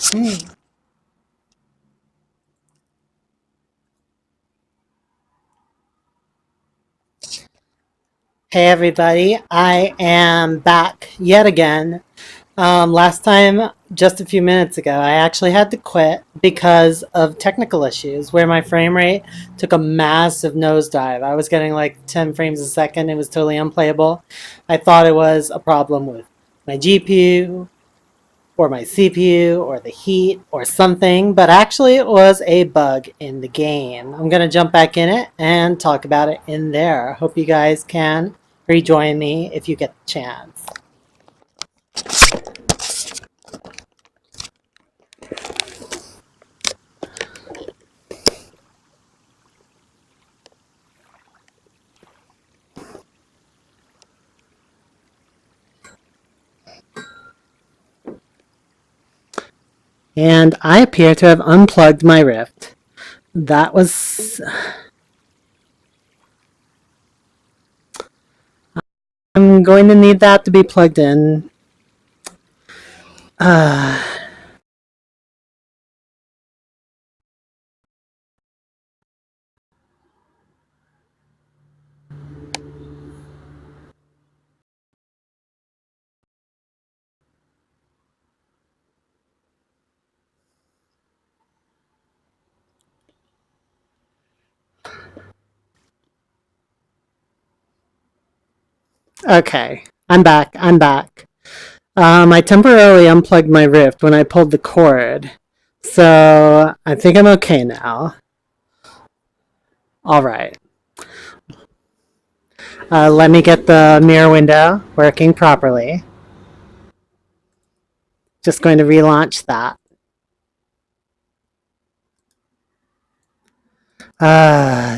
Hey. Hey everybody, I am back yet again. Last time, just a few minutes ago, I actually had to quit because of technical issues where my frame rate took a massive nosedive. I was getting like 10 frames a second. It was totally unplayable. I thought it was a problem with my GPU or my CPU or the heat or something, but actually it was a bug in the game. I'm going to jump back in it and talk about it in there. Hope you guys can rejoin me if you get the chance. And I appear to have unplugged my Rift. That was... I'm going to need that to be plugged in. Okay, I'm back. I temporarily unplugged my Rift when I pulled the cord, so I think I'm okay now. Alright. Let me get the mirror window working properly. Just going to relaunch that.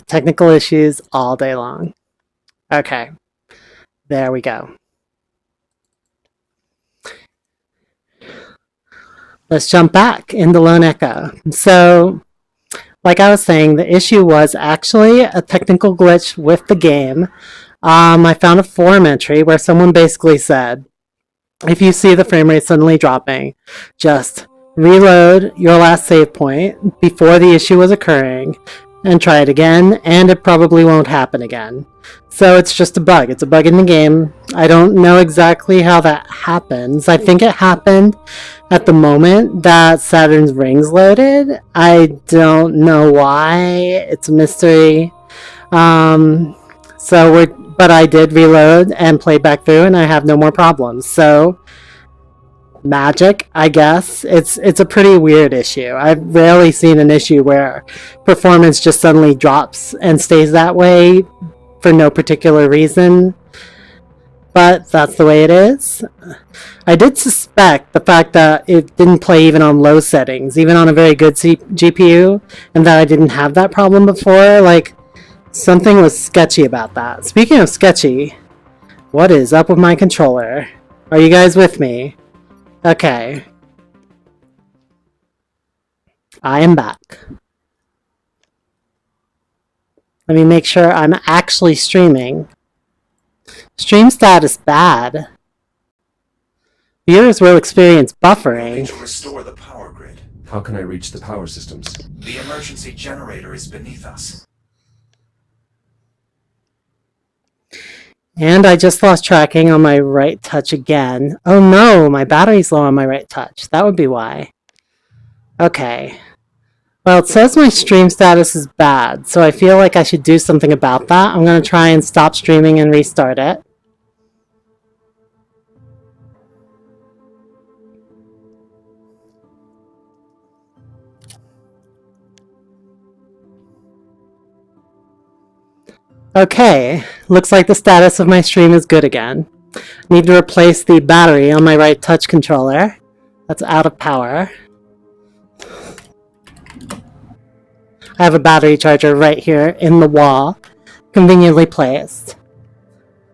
Technical issues all day long. Okay, there we go. Let's jump back into Lone Echo. So, like I was saying, the issue was actually a technical glitch with the game. I found a forum entry where someone basically said, if you see the frame rate suddenly dropping, just reload your last save point before the issue was occurring and try it again, and it probably won't happen again. So it's just a bug. It's a bug in the game. I don't know exactly how that happens. I think it happened at the moment that Saturn's rings loaded. I don't know why. It's a mystery. But I did reload and play back through, and I have no more problems. So, magic, I guess. It's a pretty weird issue. I've rarely seen an issue where performance just suddenly drops and stays that way for no particular reason. But that's the way it is. I did suspect the fact that it didn't play even on low settings, even on a very good GPU, and that I didn't have that problem before. Like, something was sketchy about that. Speaking of sketchy, what is up with my controller? Are you guys with me? Okay. I am back. Let me make sure I'm actually streaming. Stream status bad. Viewers will experience buffering. To restore the power grid. How can I reach the power systems? The emergency generator is beneath us. And I just lost tracking on my right touch again. Oh no, my battery's low on my right touch. That would be why. Okay. Well, it says my stream status is bad, so I feel like I should do something about that. I'm going to try and stop streaming and restart it. Okay, looks like the status of my stream is good again. Need to replace the battery on my right touch controller. That's out of power. I have a battery charger right here in the wall, conveniently placed,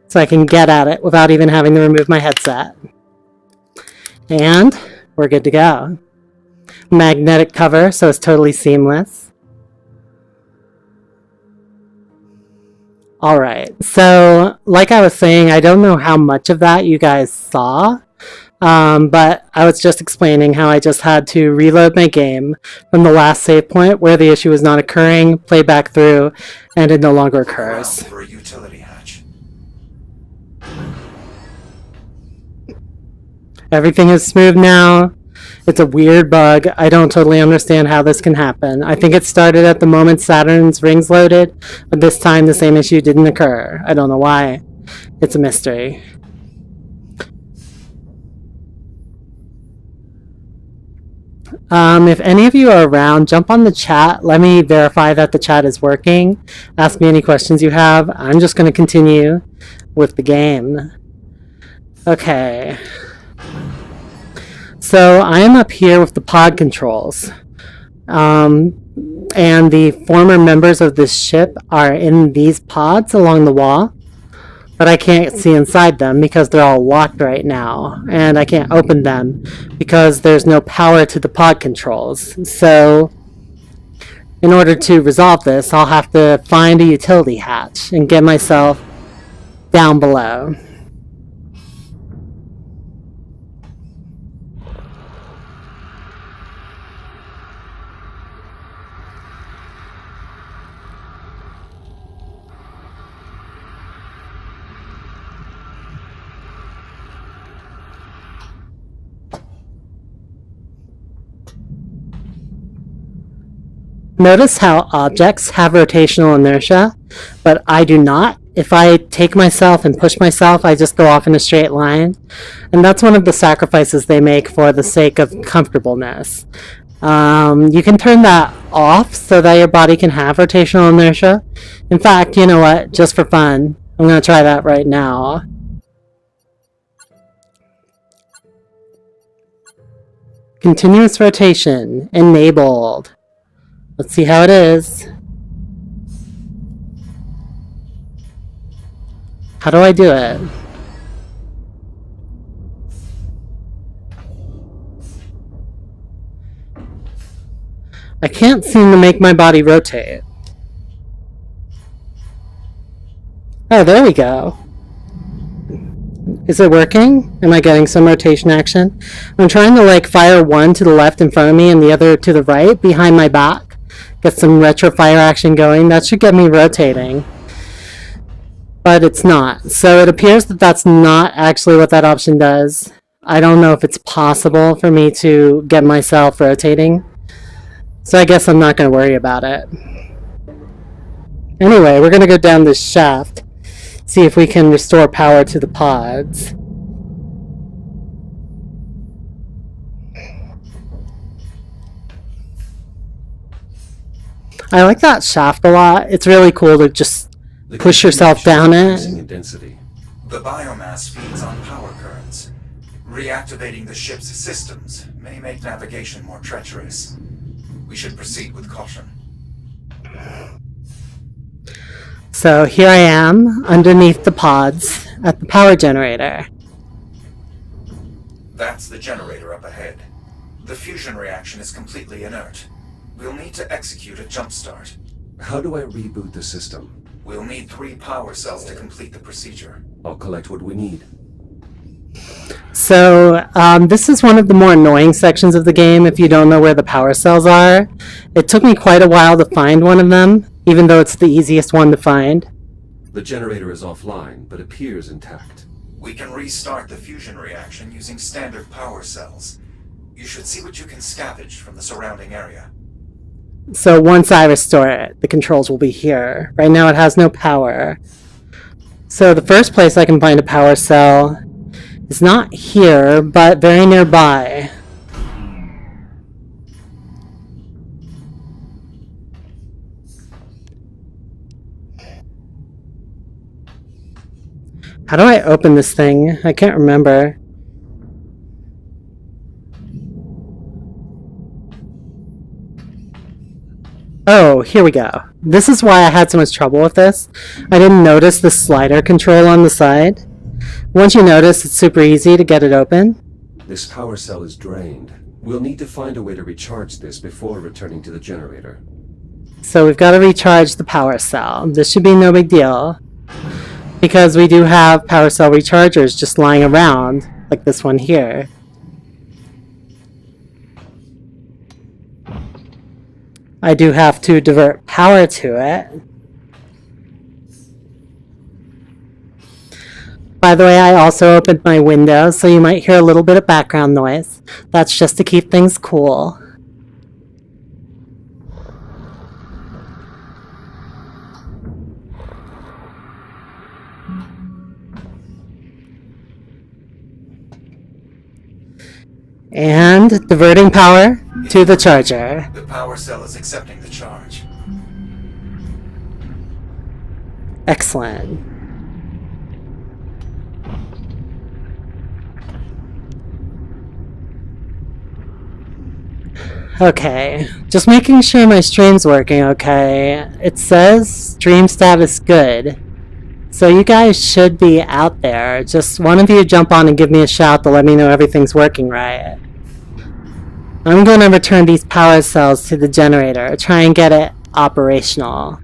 so I can get at it without even having to remove my headset. And we're good to go. Magnetic cover, so it's totally seamless. Alright, so like I was saying, I don't know how much of that you guys saw, But I was just explaining how I just had to reload my game from the last save point where the issue was not occurring, play back through, and it no longer occurs. For a utility hatch. Everything is smooth now. It's a weird bug. I don't totally understand how this can happen. I think it started at the moment Saturn's rings loaded, but this time the same issue didn't occur. I don't know why. It's a mystery. If any of you are around, jump on the chat. Let me verify that the chat is working. Ask me any questions you have. I'm just going to continue with the game. Okay. So I am up here with the pod controls. And the former members of this ship are in these pods along the wall. But I can't see inside them because they're all locked right now. And I can't open them because there's no power to the pod controls. So in order to resolve this, I'll have to find a utility hatch and get myself down below. Notice how objects have rotational inertia, but I do not. If I take myself and push myself, I just go off in a straight line. And that's one of the sacrifices they make for the sake of comfortableness. You can turn that off so that your body can have rotational inertia. In fact, you know what? Just for fun, I'm going to try that right now. Continuous rotation enabled. Let's see how it is. How do I do it? I can't seem to make my body rotate. Oh, there we go. Is it working? Am I getting some rotation action? I'm trying to fire one to the left in front of me and the other to the right behind my back. Get some retro fire action going. That should get me rotating. But it's not. So it appears that that's not actually what that option does. I don't know if it's possible for me to get myself rotating. So I guess I'm not going to worry about it. Anyway, we're going to go down this shaft. See if we can restore power to the pods. I like that shaft a lot. It's really cool to just push yourself down it. The biomass feeds on power currents. Reactivating the ship's systems may make navigation more treacherous. We should proceed with caution. So here I am, underneath the pods, at the power generator. That's the generator up ahead. The fusion reaction is completely inert. We'll need to execute a jump start. How do I reboot the system? We'll need 3 power cells to complete the procedure. I'll collect what we need. So, this is one of the more annoying sections of the game if you don't know where the power cells are. It took me quite a while to find one of them, even though it's the easiest one to find. The generator is offline, but appears intact. We can restart the fusion reaction using standard power cells. You should see what you can scavenge from the surrounding area. So once I restore it, the controls will be here. Right now it has no power. So the first place I can find a power cell is not here, but very nearby. How do I open this thing? I can't remember. Oh, here we go. This is why I had so much trouble with this. I didn't notice the slider control on the side. Once you notice, it's super easy to get it open. This power cell is drained. We'll need to find a way to recharge this before returning to the generator. So we've got to recharge the power cell. This should be no big deal, because we do have power cell rechargers just lying around. like this one here. I do have to divert power to it. By the way, I also opened my window, so you might hear a little bit of background noise. That's just to keep things cool. And diverting power to the charger. The power cell is accepting the charge. Excellent. Okay, just making sure my stream's working okay. It says stream status good. So you guys should be out there. Just one of you jump on and give me a shout to let me know everything's working right. I'm going to return these power cells to the generator, try and get it operational.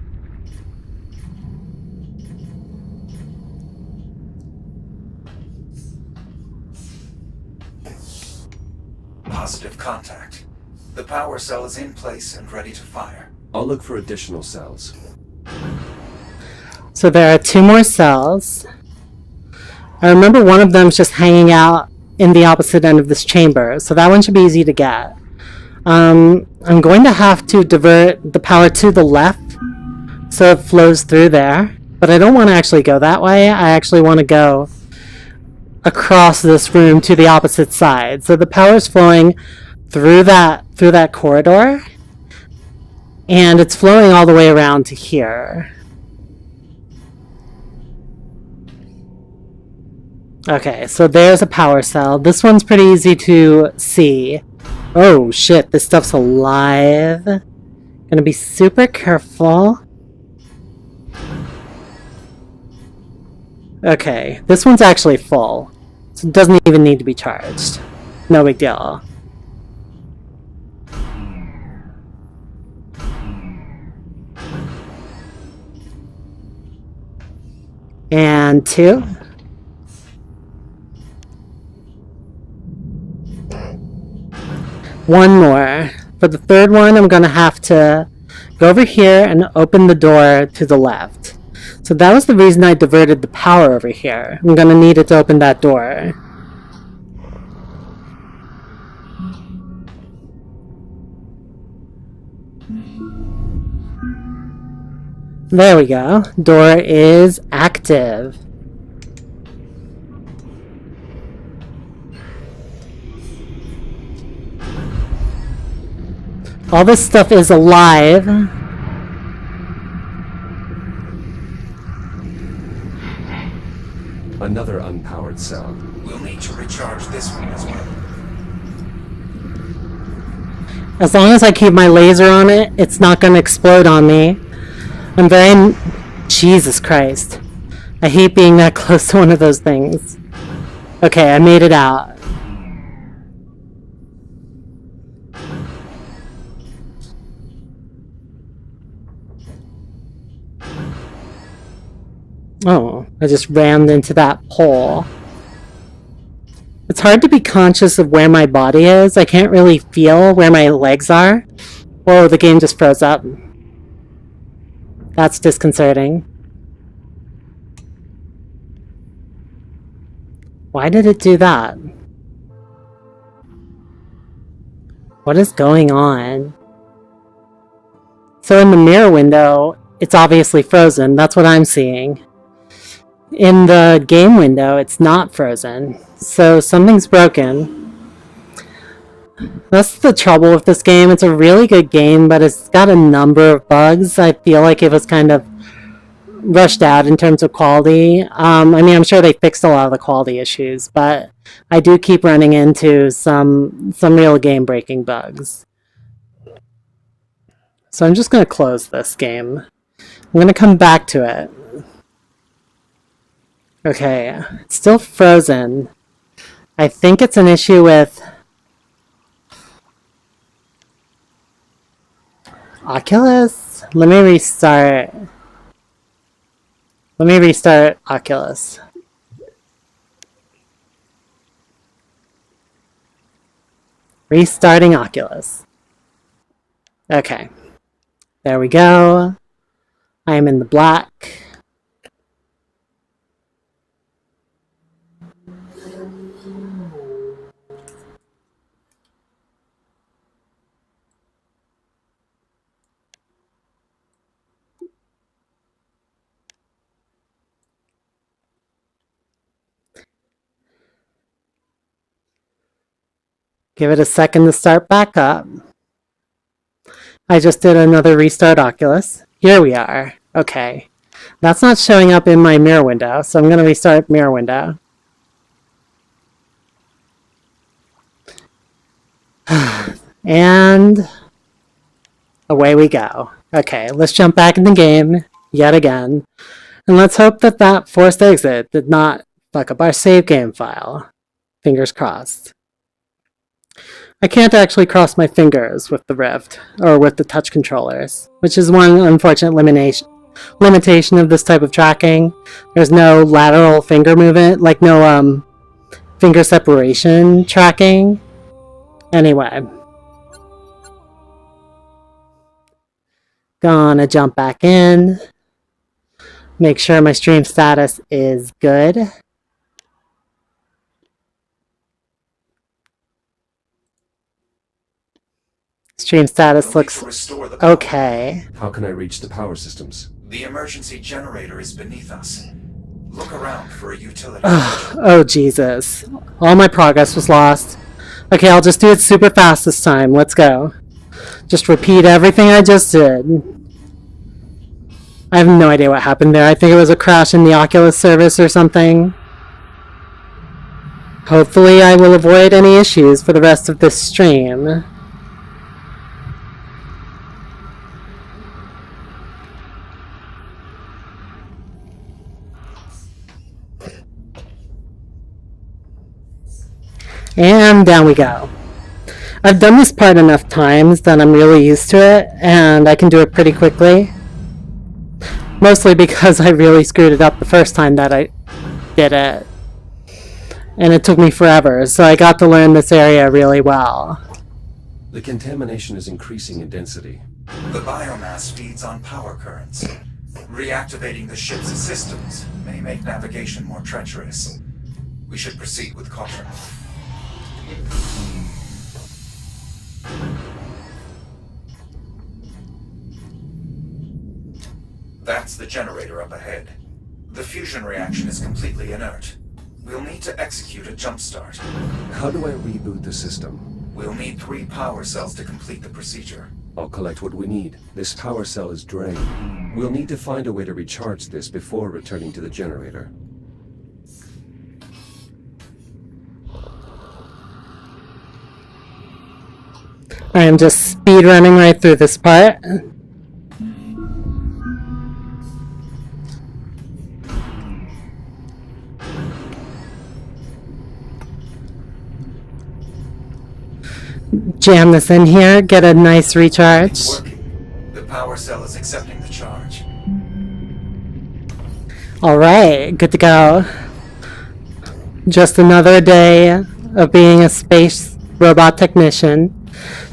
Positive contact. The power cell is in place and ready to fire. I'll look for additional cells. So there are 2 more cells. I remember one of them's just hanging out in the opposite end of this chamber, so that one should be easy to get. I'm going to have to divert the power to the left so it flows through there, but I don't want to actually go that way. I actually want to go across this room to the opposite side. So the power's flowing through that corridor, and it's flowing all the way around to here. Okay, so there's a power cell. This one's pretty easy to see. Oh shit, this stuff's alive. Gonna be super careful. Okay, this one's actually full, so it doesn't even need to be charged. No big deal. And 2. One more. For the third one, I'm gonna have to go over here and open the door to the left. So that was the reason I diverted the power over here. I'm gonna need it to open that door. There we go. Door is active. All this stuff is alive. Another unpowered cell. We'll need to recharge this one as well. As long as I keep my laser on it, it's not going to explode on me. I'm very... Jesus Christ. I hate being that close to one of those things. Okay, I made it out. Oh, I just rammed into that pole. It's hard to be conscious of where my body is. I can't really feel where my legs are. Whoa, the game just froze up. That's disconcerting. Why did it do that? What is going on? So in the mirror window, it's obviously frozen. That's what I'm seeing. In the game window, it's not frozen. So something's broken. That's the trouble with this game. It's a really good game, but it's got a number of bugs. I feel like it was kind of rushed out in terms of quality. I mean, I'm sure they fixed a lot of the quality issues, but I do keep running into some real game-breaking bugs. So I'm just going to close this game. I'm going to come back to it. Okay, it's still frozen. I think it's an issue with Oculus? Let me restart Oculus. Restarting Oculus. Okay. There we go. I am in the black. Give it a second to start back up. I just did another restart Oculus. Here we are. Okay. That's not showing up in my mirror window, so I'm going to restart mirror window. And away we go. Okay, let's jump back in the game yet again. And let's hope that that forced exit did not fuck up our save game file. Fingers crossed. I can't actually cross my fingers with the Rift, or with the touch controllers, which is one unfortunate limitation of this type of tracking. There's no lateral finger movement, like no finger separation tracking. Anyway. Gonna jump back in. Make sure my stream status is good. Stream status looks okay. How can I reach the power systems? The emergency generator is beneath us. Look around for a utility. Oh, Jesus. All my progress was lost. Okay, I'll just do it super fast this time. Let's go. Just repeat everything I just did. I have no idea what happened there. I think it was a crash in the Oculus service or something. Hopefully I will avoid any issues for the rest of this stream. And down we go. I've done this part enough times that I'm really used to it, and I can do it pretty quickly. Mostly because I really screwed it up the first time that I did it. And it took me forever, so I got to learn this area really well. The contamination is increasing in density. The biomass feeds on power currents. Reactivating the ship's systems may make navigation more treacherous. We should proceed with caution. That's the generator up ahead. The fusion reaction is completely inert. We'll need to execute a jump start. How do I reboot the system? We'll need 3 power cells to complete the procedure. I'll collect what we need. This power cell is drained. We'll need to find a way to recharge this before returning to the generator. I am just speed running right through this part. Jam this in here, get a nice recharge. It's working. The power cell is accepting the charge. Alright, good to go. Just another day of being a space robot technician,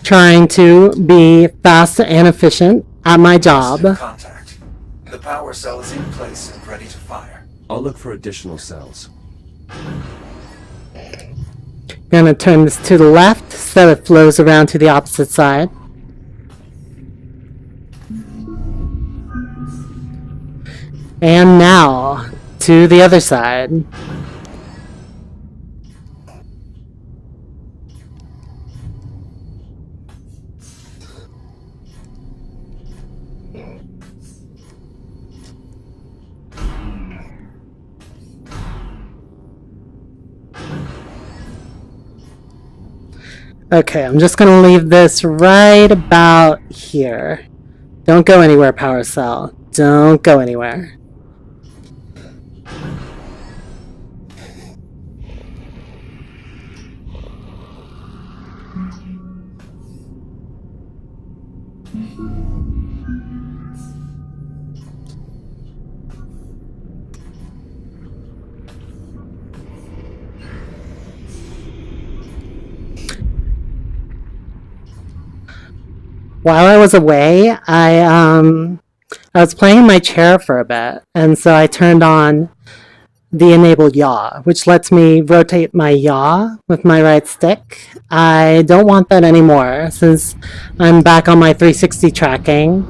trying to be fast and efficient at my job. Contact. The power cell is in place and ready to fire. I'll look for additional cells. Gonna turn this to the left so it flows around to the opposite side. And now to the other side. Okay, I'm just gonna leave this right about here. Don't go anywhere, power cell. Don't go anywhere. while I was away, I was playing in my chair for a bit, and so I turned on the enable yaw, which lets me rotate my yaw with my right stick. I don't want that anymore since I'm back on my 360 tracking.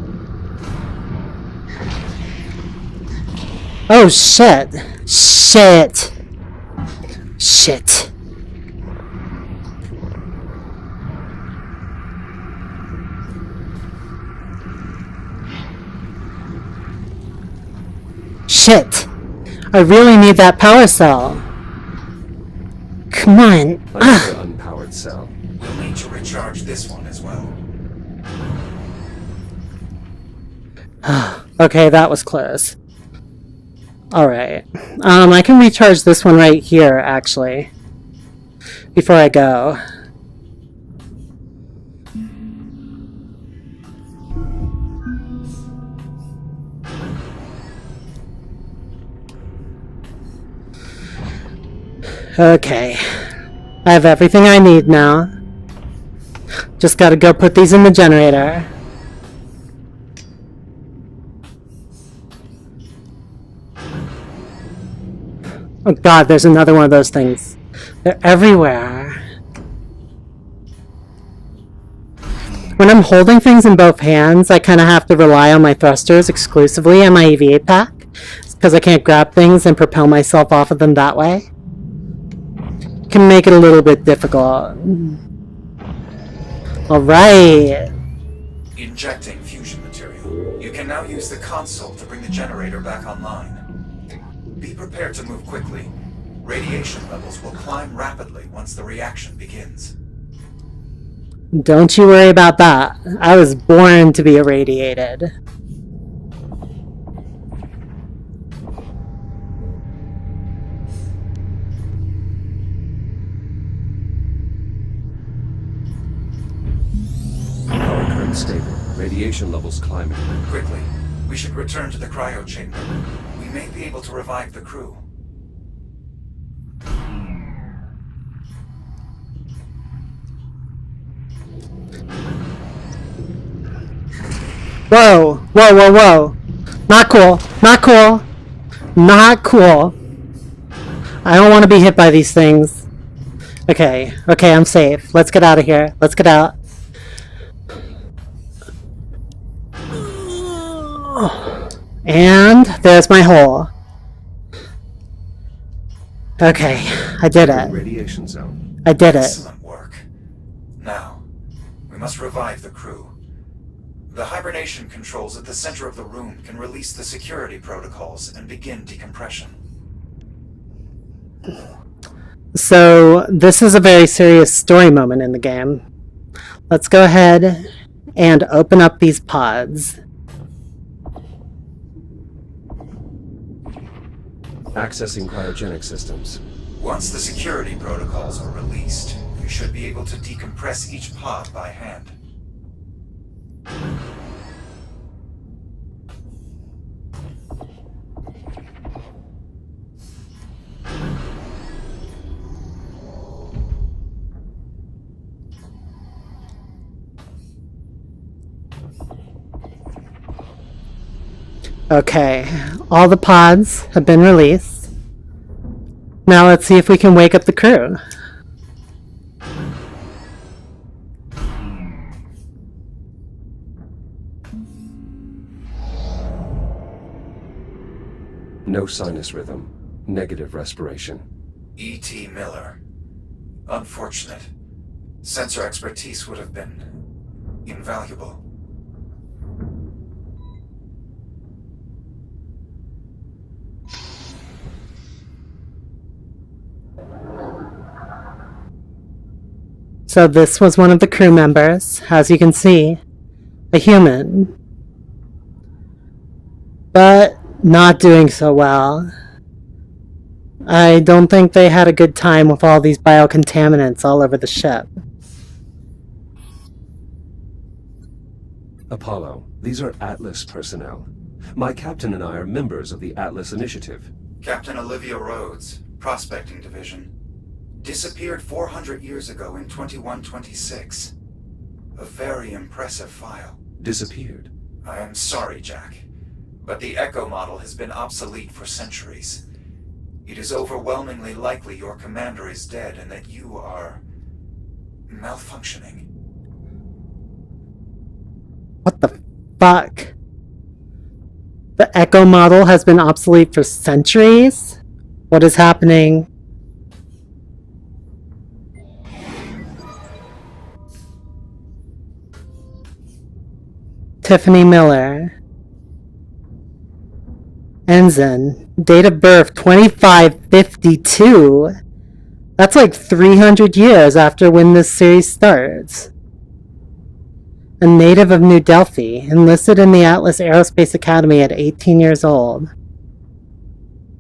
Oh shit! Shit! Shit! Shit! I really need that power cell. Come on. Another unpowered cell. We'll need to recharge this one as well. Okay, that was close. Alright. I can recharge this one right here, actually. Before I go. Okay. I have everything I need now. Just gotta go put these in the generator. Oh god, there's another one of those things. They're everywhere. When I'm holding things in both hands, I kind of have to rely on my thrusters exclusively and my EVA pack, because I can't grab things and propel myself off of them that way. Can make it a little bit difficult. Alright. Injecting fusion material. You can now use the console to bring the generator back online. Be prepared to move quickly. Radiation levels will climb rapidly once the reaction begins. Don't you worry about that. I was born to be irradiated. Power current stable. Radiation levels climbing. Quickly, we should return to the cryo chamber. We may be able to revive the crew. Whoa! Whoa, whoa, whoa! Not cool! Not cool! Not cool! I don't want to be hit by these things. Okay, okay, I'm safe. Let's get out of here. Let's get out. And there's my hole. Okay, I did it. Radiation zone. I did it. Excellent work. Now, we must revive the crew. The hibernation controls at the center of the room can release the security protocols and begin decompression. So, this is a very serious story moment in the game. Let's go ahead and open up these pods. Accessing cryogenic systems. Once the security protocols are released, you should be able to decompress each pod by hand. Okay, all the pods have been released. Now let's see if we can wake up the crew. No sinus rhythm. Negative respiration. E.T. Miller. Unfortunate. Sensor expertise would have been invaluable. So this was one of the crew members, as you can see, a human. But not doing so well. I don't think they had a good time with all these biocontaminants all over the ship. Apollo, these are Atlas personnel. My captain and I are members of the Atlas Initiative. Captain Olivia Rhodes, Prospecting Division. Disappeared 400 years ago in 2126. A very impressive file. Disappeared. I am sorry, Jack, but the Echo model has been obsolete for centuries. It is overwhelmingly likely your commander is dead and that you are malfunctioning. What the fuck? The Echo model has been obsolete for centuries? What is happening? Tiffany Miller. Ensign. Date of birth 2552. That's like 300 years after when this series starts. A native of New Delphi, enlisted in the Atlas Aerospace Academy at 18 years old.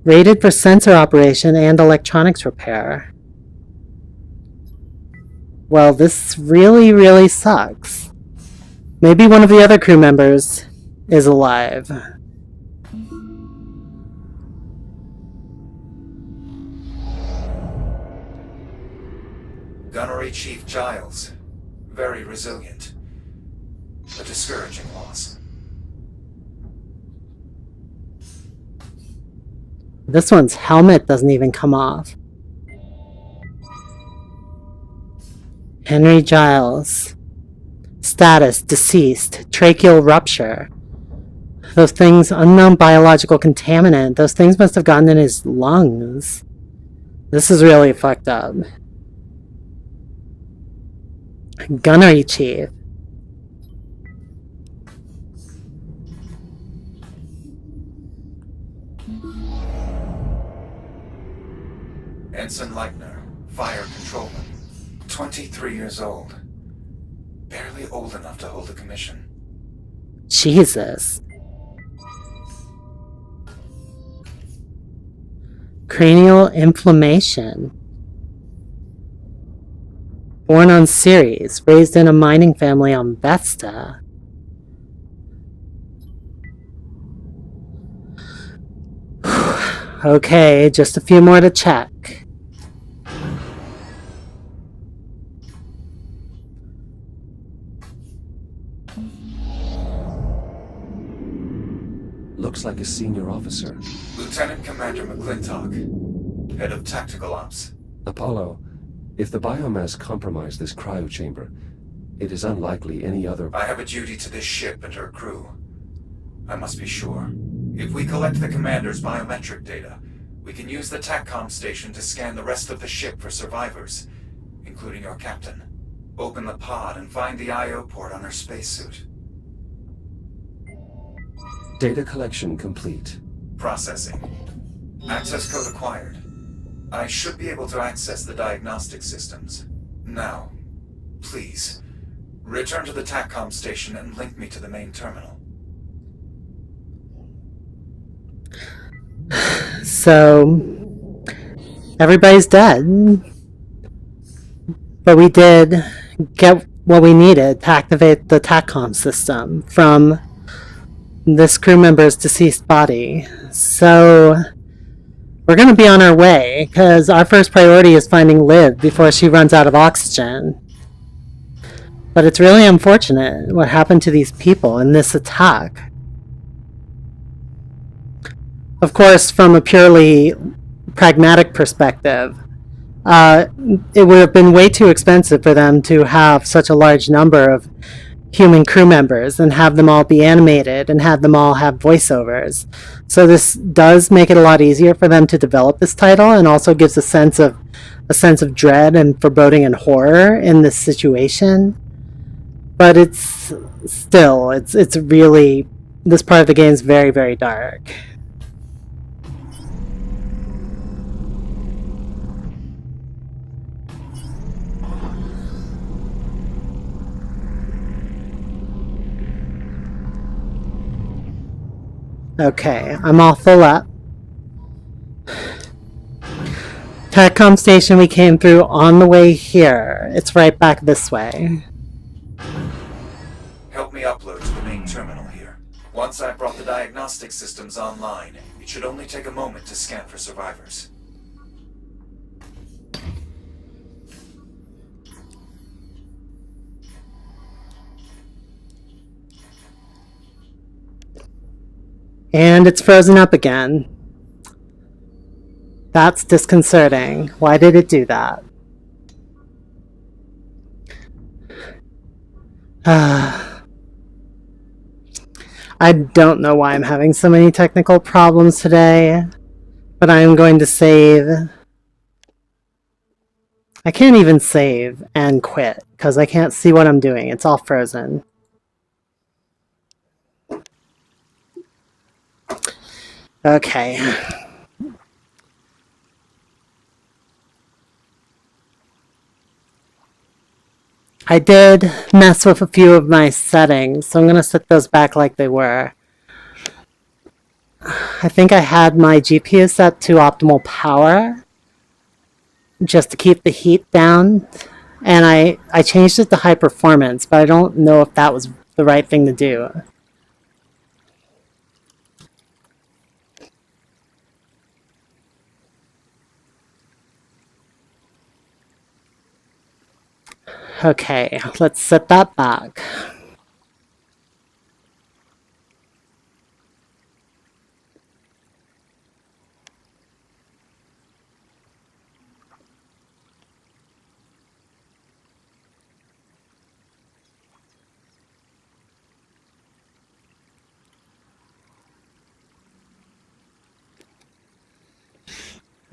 Rated for sensor operation and electronics repair. Well, this really sucks. Maybe one of the other crew members is alive. Gunnery Chief Giles. Very resilient. A discouraging loss. This one's helmet doesn't even come off. Henry Giles. Status, deceased. Tracheal rupture. Those things, unknown biological contaminant. Those things must have gotten in his lungs. This is really fucked up. Gunnery Chief. Ensign Leitner, fire controlman. 23 years old. Barely old enough to hold a commission. Jesus. Cranial inflammation. Born on Ceres, raised in a mining family on Vesta. Okay, just a few more to check. Looks like a senior officer. Lieutenant Commander McClintock, head of tactical ops. Apollo, if the biomass compromised this cryo chamber, it is unlikely any other... I have a duty to this ship and her crew. I must be sure. If we collect the commander's biometric data, we can use the TACCOM station to scan the rest of the ship for survivors, including your captain. Open the pod and find the I.O. port on her spacesuit. Data collection complete. Processing. Access code acquired. I should be able to access the diagnostic systems. Now, please, return to the TACCOM station and link me to the main terminal. So, everybody's dead. But we did get what we needed to activate the TACCOM system from this crew member's deceased body. So, we're going to be on our way, because our first priority is finding Liv before she runs out of oxygen. But it's really unfortunate what happened to these people in this attack. Of course, from a purely pragmatic perspective, it would have been way too expensive for them to have such a large number of human crew members and have them all be animated and have them all have voiceovers. So this does make it a lot easier for them to develop this title, and also gives a sense of dread and foreboding and horror in this situation. But it's still, it's really, this part of the game is very dark. Okay, I'm all full up. TACCOM station we came through on the way here. It's right back this way. Help me upload to the main terminal here. Once I've brought the diagnostic systems online, it should only take a moment to scan for survivors. And it's frozen up again. That's disconcerting. Why did it do that? I don't know why I'm having so many technical problems today, but I am going to save. I can't even save and quit because I can't see what I'm doing. It's all frozen. Okay. I did mess with a few of my settings, so I'm going to set those back like they were. I think I had my GPU set to optimal power just to keep the heat down, and I changed it to high performance, but I don't know if that was the right thing to do. Okay, let's set that back.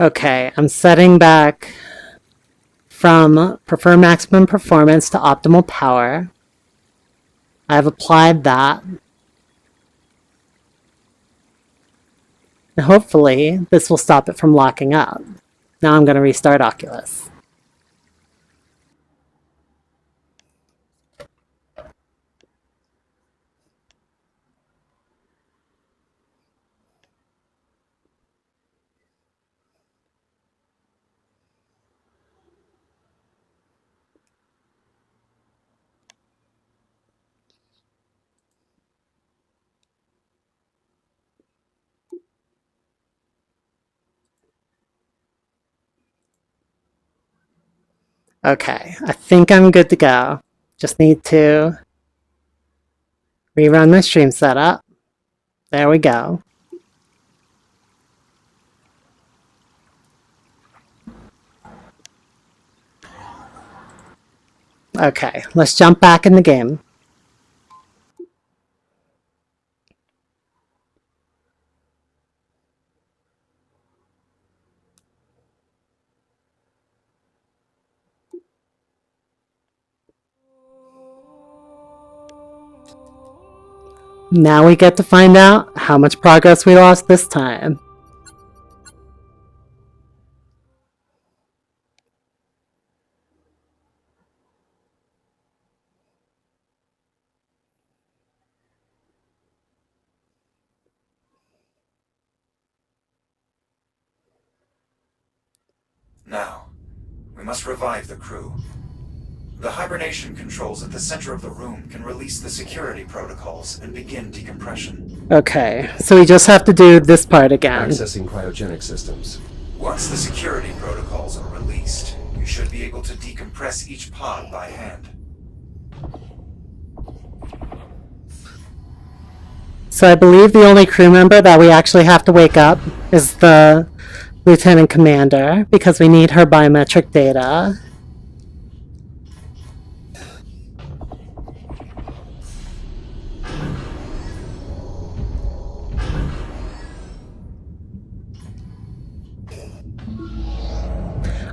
Okay, I'm setting back from prefer maximum performance to optimal power. I've applied that. And hopefully this will stop it from locking up. Now I'm going to restart Oculus. Okay, I think I'm good to go. Just need to rerun my stream setup. There we go. Okay, let's jump back in the game. Now we get to find out how much progress we lost this time. Now, we must revive the crew. The hibernation controls at the center of the room can release the security protocols and begin decompression. Okay, so we just have to do this part again. Accessing cryogenic systems. Once the security protocols are released, you should be able to decompress each pod by hand. So I believe the only crew member that we actually have to wake up is the Lieutenant Commander, because we need her biometric data.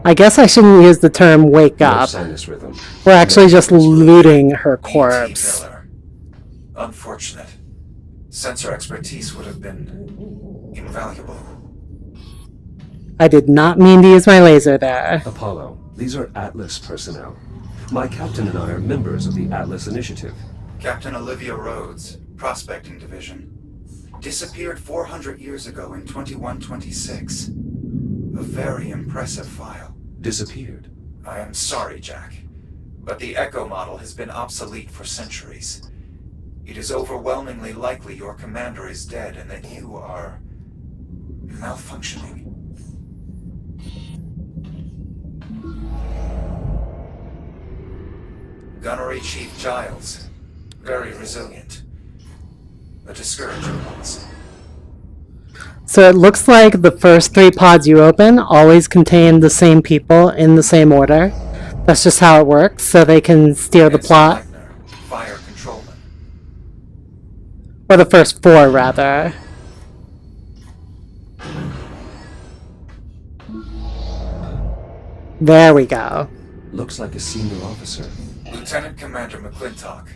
I guess I shouldn't use the term wake No up. sinus rhythm. We're actually just No sinus rhythm. looting her E.T. corpse. Miller. Unfortunate. Sensor expertise would have been invaluable. I did not mean to use my laser there. Apollo, these are Atlas personnel. My captain and I are members of the Atlas Initiative. Captain Olivia Rhodes, Prospecting Division. Disappeared 400 years ago in 2126. A very impressive file. Disappeared. I am sorry, Jack, but the Echo model has been obsolete for centuries. It is overwhelmingly likely your commander is dead and that you are malfunctioning. Gunnery Chief Giles, very resilient. A discouraging loss. So it looks like the first 3 pods you open always contain the same people in the same order. That's just how it works, so they can steer the Ensign plot. Wagner, Fire Controlman. Or the first 4, rather. There we go. Looks like a senior officer. Lieutenant Commander McClintock,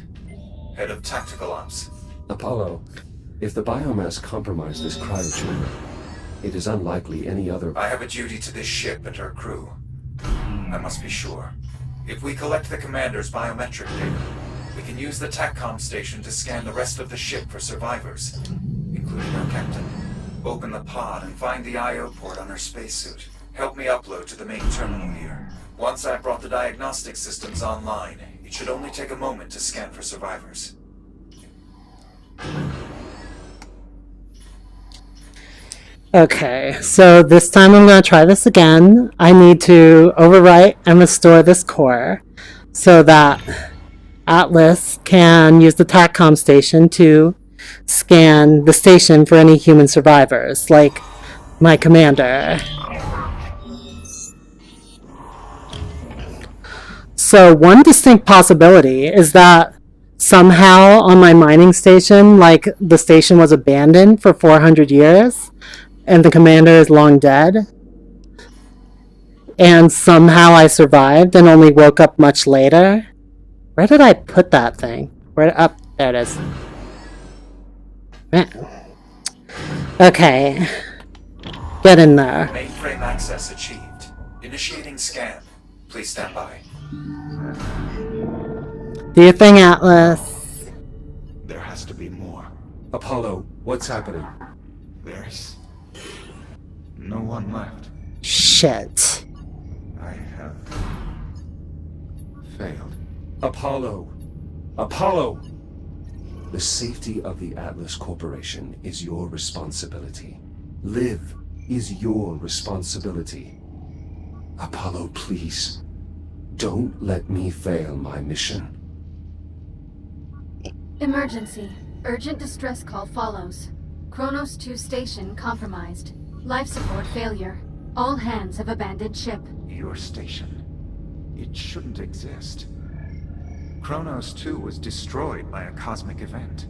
Head of Tactical Ops. Apollo, if the biomass compromised this cryochamber, it is unlikely any other... I have a duty to this ship and her crew. I must be sure. If we collect the commander's biometric data, we can use the TACCOM station to scan the rest of the ship for survivors, including our captain. Open the pod and find the I/O port on her spacesuit. Help me upload to the main terminal here. Once I've brought the diagnostic systems online, it should only take a moment to scan for survivors. Okay, so this time I'm going to try this again. I need to overwrite and restore this core so that Atlas can use the TACCOM station to scan the station for any human survivors, like my commander. So one distinct possibility is that somehow on my mining station, like the station was abandoned for 400 years, and the commander is long dead. And somehow I survived and only woke up much later. Where did I put that thing? Where up? There it is. Okay. Get in there. Mainframe access achieved. Initiating scan. Please stand by. Do your thing, Atlas. There has to be more. Apollo, what's happening? There's no one left. Shit. I have failed. Apollo! Apollo! The safety of the Atlas Corporation is your responsibility. Live is your responsibility. Apollo, please. Don't let me fail my mission. Emergency. Urgent distress call follows. Kronos 2 station compromised. Life support failure. All hands have abandoned ship. Your station. It shouldn't exist. Kronos 2 was destroyed by a cosmic event.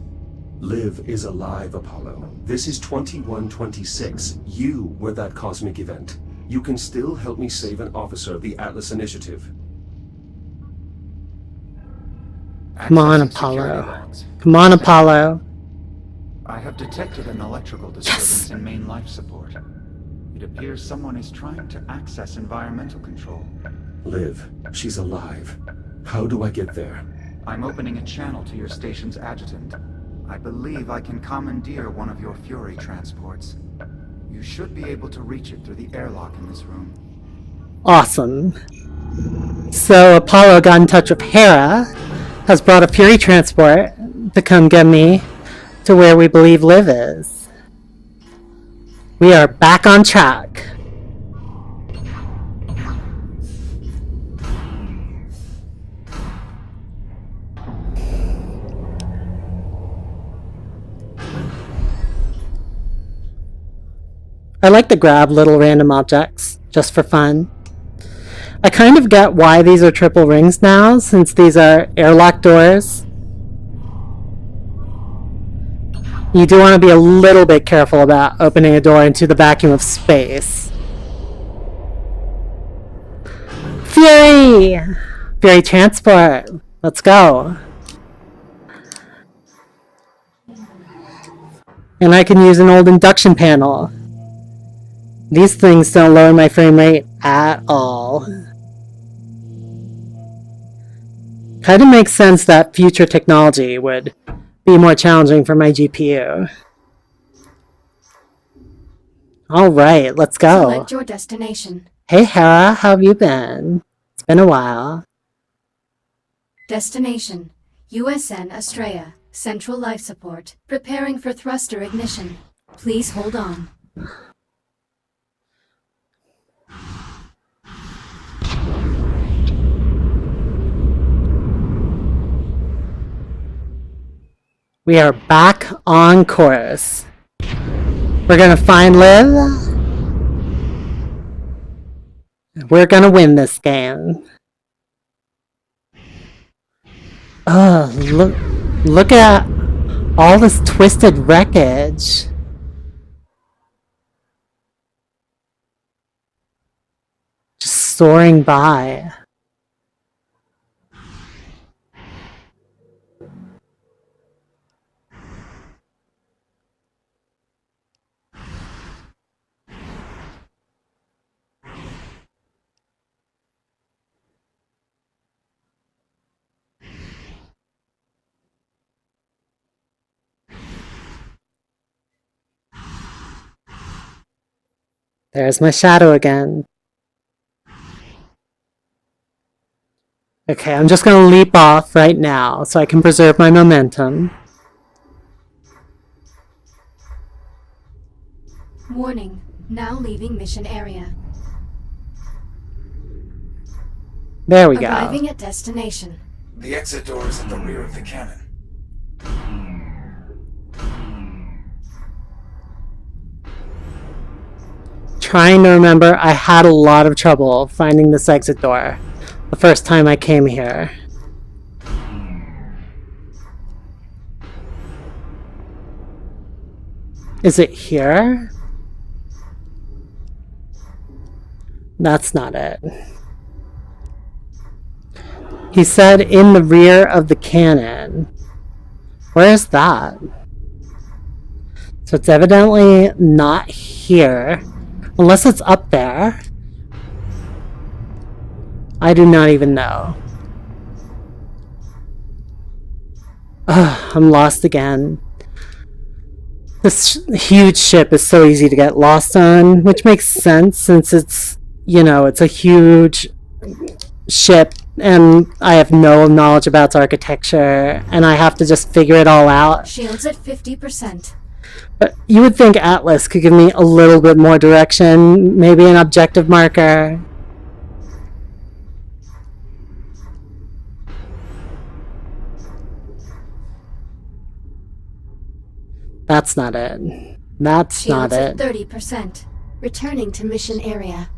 Liv is alive, Apollo. This is 2126. You were that cosmic event. You can still help me save an officer of the Atlas Initiative. Come on, Accessing security Apollo. logs. Come on, Apollo. I have detected an electrical disturbance in main life support. It appears someone is trying to access environmental control. Liv, she's alive. How do I get there? I'm opening a channel to your station's adjutant. I believe I can commandeer one of your Fury transports. You should be able to reach it through the airlock in this room. Awesome. So Apollo got in touch with Hera, has brought a Fury transport to come get me to where we believe Liv is. We are back on track. I like to grab little random objects, just for fun. I kind of get why these are triple rings now, since these are airlock doors. You do want to be a little bit careful about opening a door into the vacuum of space. Fury! Fury transport. Let's go. And I can use an old induction panel. These things don't lower my frame rate at all. Kind of makes sense that future technology would be more challenging for my GPU. Alright, let's go. Select your destination. Hey Hera, how have you been? It's been a while. Destination. USN Astraea. Central life support. Preparing for thruster ignition. Please hold on. We are back on course. We're gonna find Liv. We're gonna win this game. Look at all this twisted wreckage. Just soaring by. There's my shadow again. Okay, I'm just gonna leap off right now so I can preserve my momentum. Warning, now leaving mission area. There we go. Arriving at destination. The exit door is at the rear of the cannon. Trying to remember, I had a lot of trouble finding this exit door the first time I came here. Is it here? That's not it. He said in the rear of the cannon. Where is that? So it's evidently not here. Unless it's up there. I do not even know. Ugh, I'm lost again. This huge ship is so easy to get lost on, which makes sense since it's, you know, it's a huge ship and I have no knowledge about its architecture and I have to just figure it all out. Shields at 50%. But you would think Atlas could give me a little bit more direction, maybe an objective marker. That's not it. That's not Shields it. at 30%. Returning to mission area.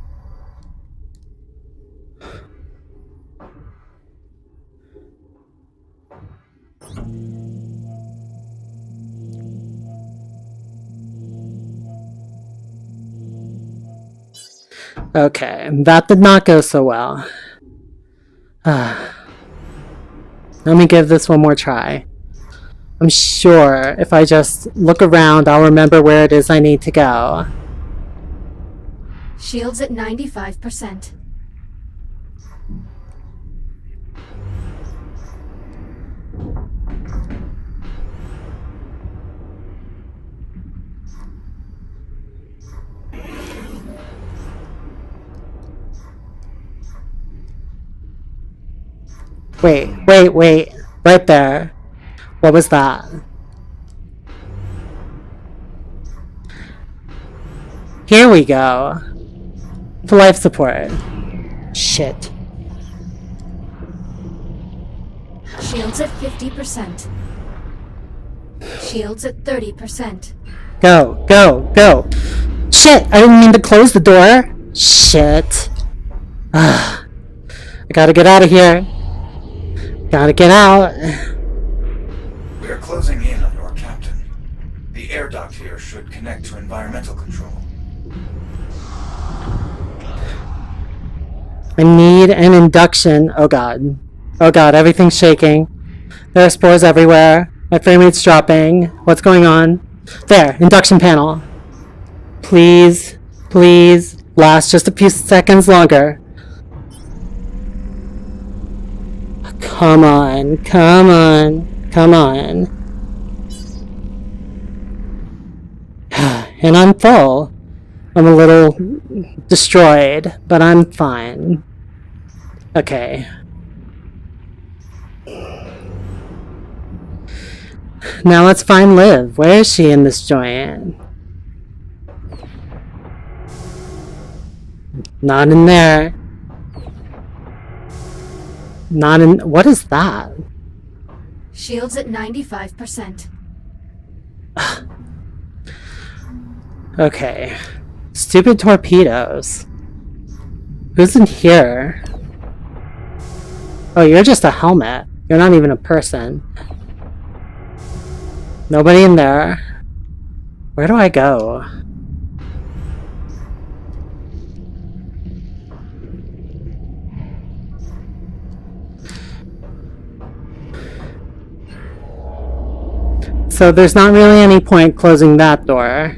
Okay, that did not go so well. Let me give this one more try. I'm sure if I just look around, I'll remember where it is I need to go. Shields at 95%. Wait. Right there. What was that? Here we go. For life support. Shit. Shields at 50%. Shields at 30%. Go. Shit, I didn't mean to close the door. Shit. I gotta get out of here. Gotta get out. We are closing in on your captain. The air duct here should connect to environmental control. I need an induction. Oh god, everything's shaking. There are spores everywhere. My frame rate's dropping. What's going on? There, induction panel. Please. Last just a few seconds longer. Come on. And I'm full. I'm a little destroyed, but I'm fine. Okay. Now let's find Liv. Where is she in this joint? Not in there. Not in... What is that? Shields at 95%. Okay. Stupid torpedoes. Who's in here? Oh, you're just a helmet. You're not even a person. Nobody in there. Where do I go? So there's not really any point closing that door.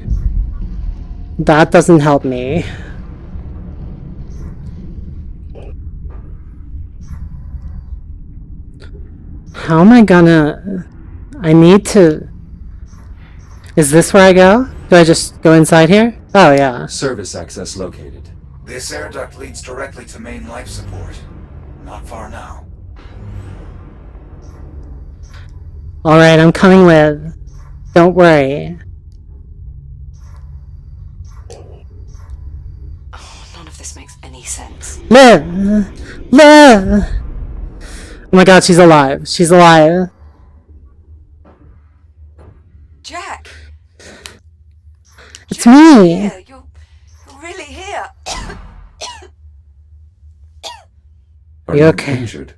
That doesn't help me. How am I gonna... I need to... Is this where I go? Do I just go inside here? Oh, yeah. Service access located. This air duct leads directly to main life support. Not far now. Alright, I'm coming with. Don't worry. Oh, none of this makes any sense. Liv! Liv! Oh my god, she's alive. She's alive. Jack! It's me! Here, you're really here. Are You you okay? injured?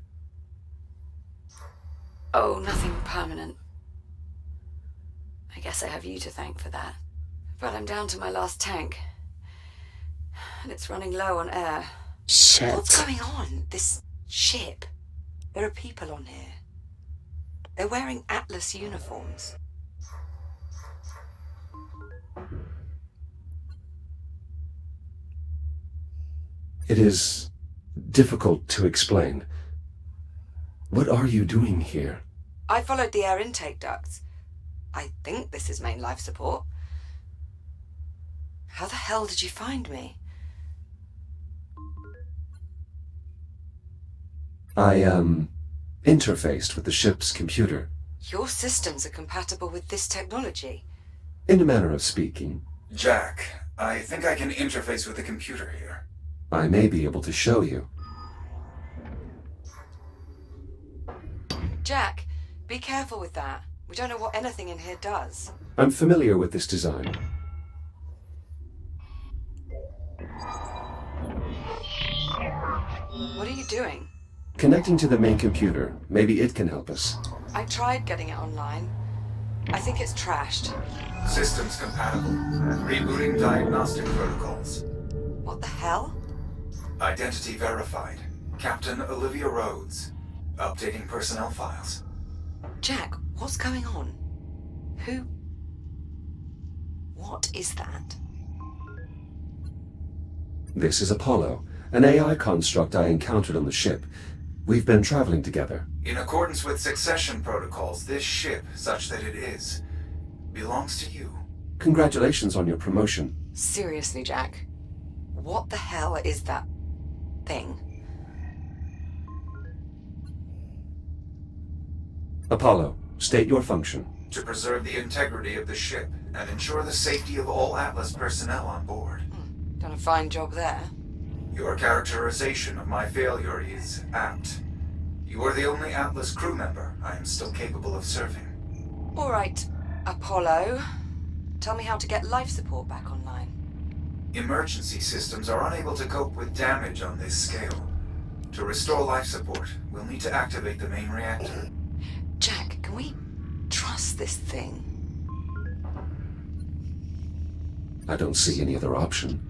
Oh, nothing permanent. I guess I have you to thank for that. But I'm down to my last tank. And it's running low on air. Shit. What's going on? This ship? There are people on here. They're wearing Atlas uniforms. It is difficult to explain. What are you doing here? I followed the air intake ducts. I think this is main life support. How the hell did you find me? I, interfaced with the ship's computer. Your systems are compatible with this technology. In a manner of speaking, Jack, I think I can interface with the computer here. I may be able to show you. Jack, be careful with that. We don't know what anything in here does. I'm familiar with this design. What are you doing? Connecting to the main computer. Maybe it can help us. I tried getting it online. I think it's trashed. Systems compatible. Rebooting diagnostic protocols. What the hell? Identity verified. Captain Olivia Rhodes. Updating personnel files. Jack, what's going on? Who? What is that? This is Apollo, an AI construct I encountered on the ship. We've been traveling together. In accordance with succession protocols, this ship, such that it is, belongs to you. Congratulations on your promotion. Seriously, Jack. What the hell is that thing? Apollo, state your function. To preserve the integrity of the ship and ensure the safety of all Atlas personnel on board. Done a fine job there. Your characterization of my failure is apt. You are the only Atlas crew member I am still capable of serving. All right, Apollo. Tell me how to get life support back online. Emergency systems are unable to cope with damage on this scale. To restore life support, we'll need to activate the main reactor. Jack, can we trust this thing? I don't see any other option.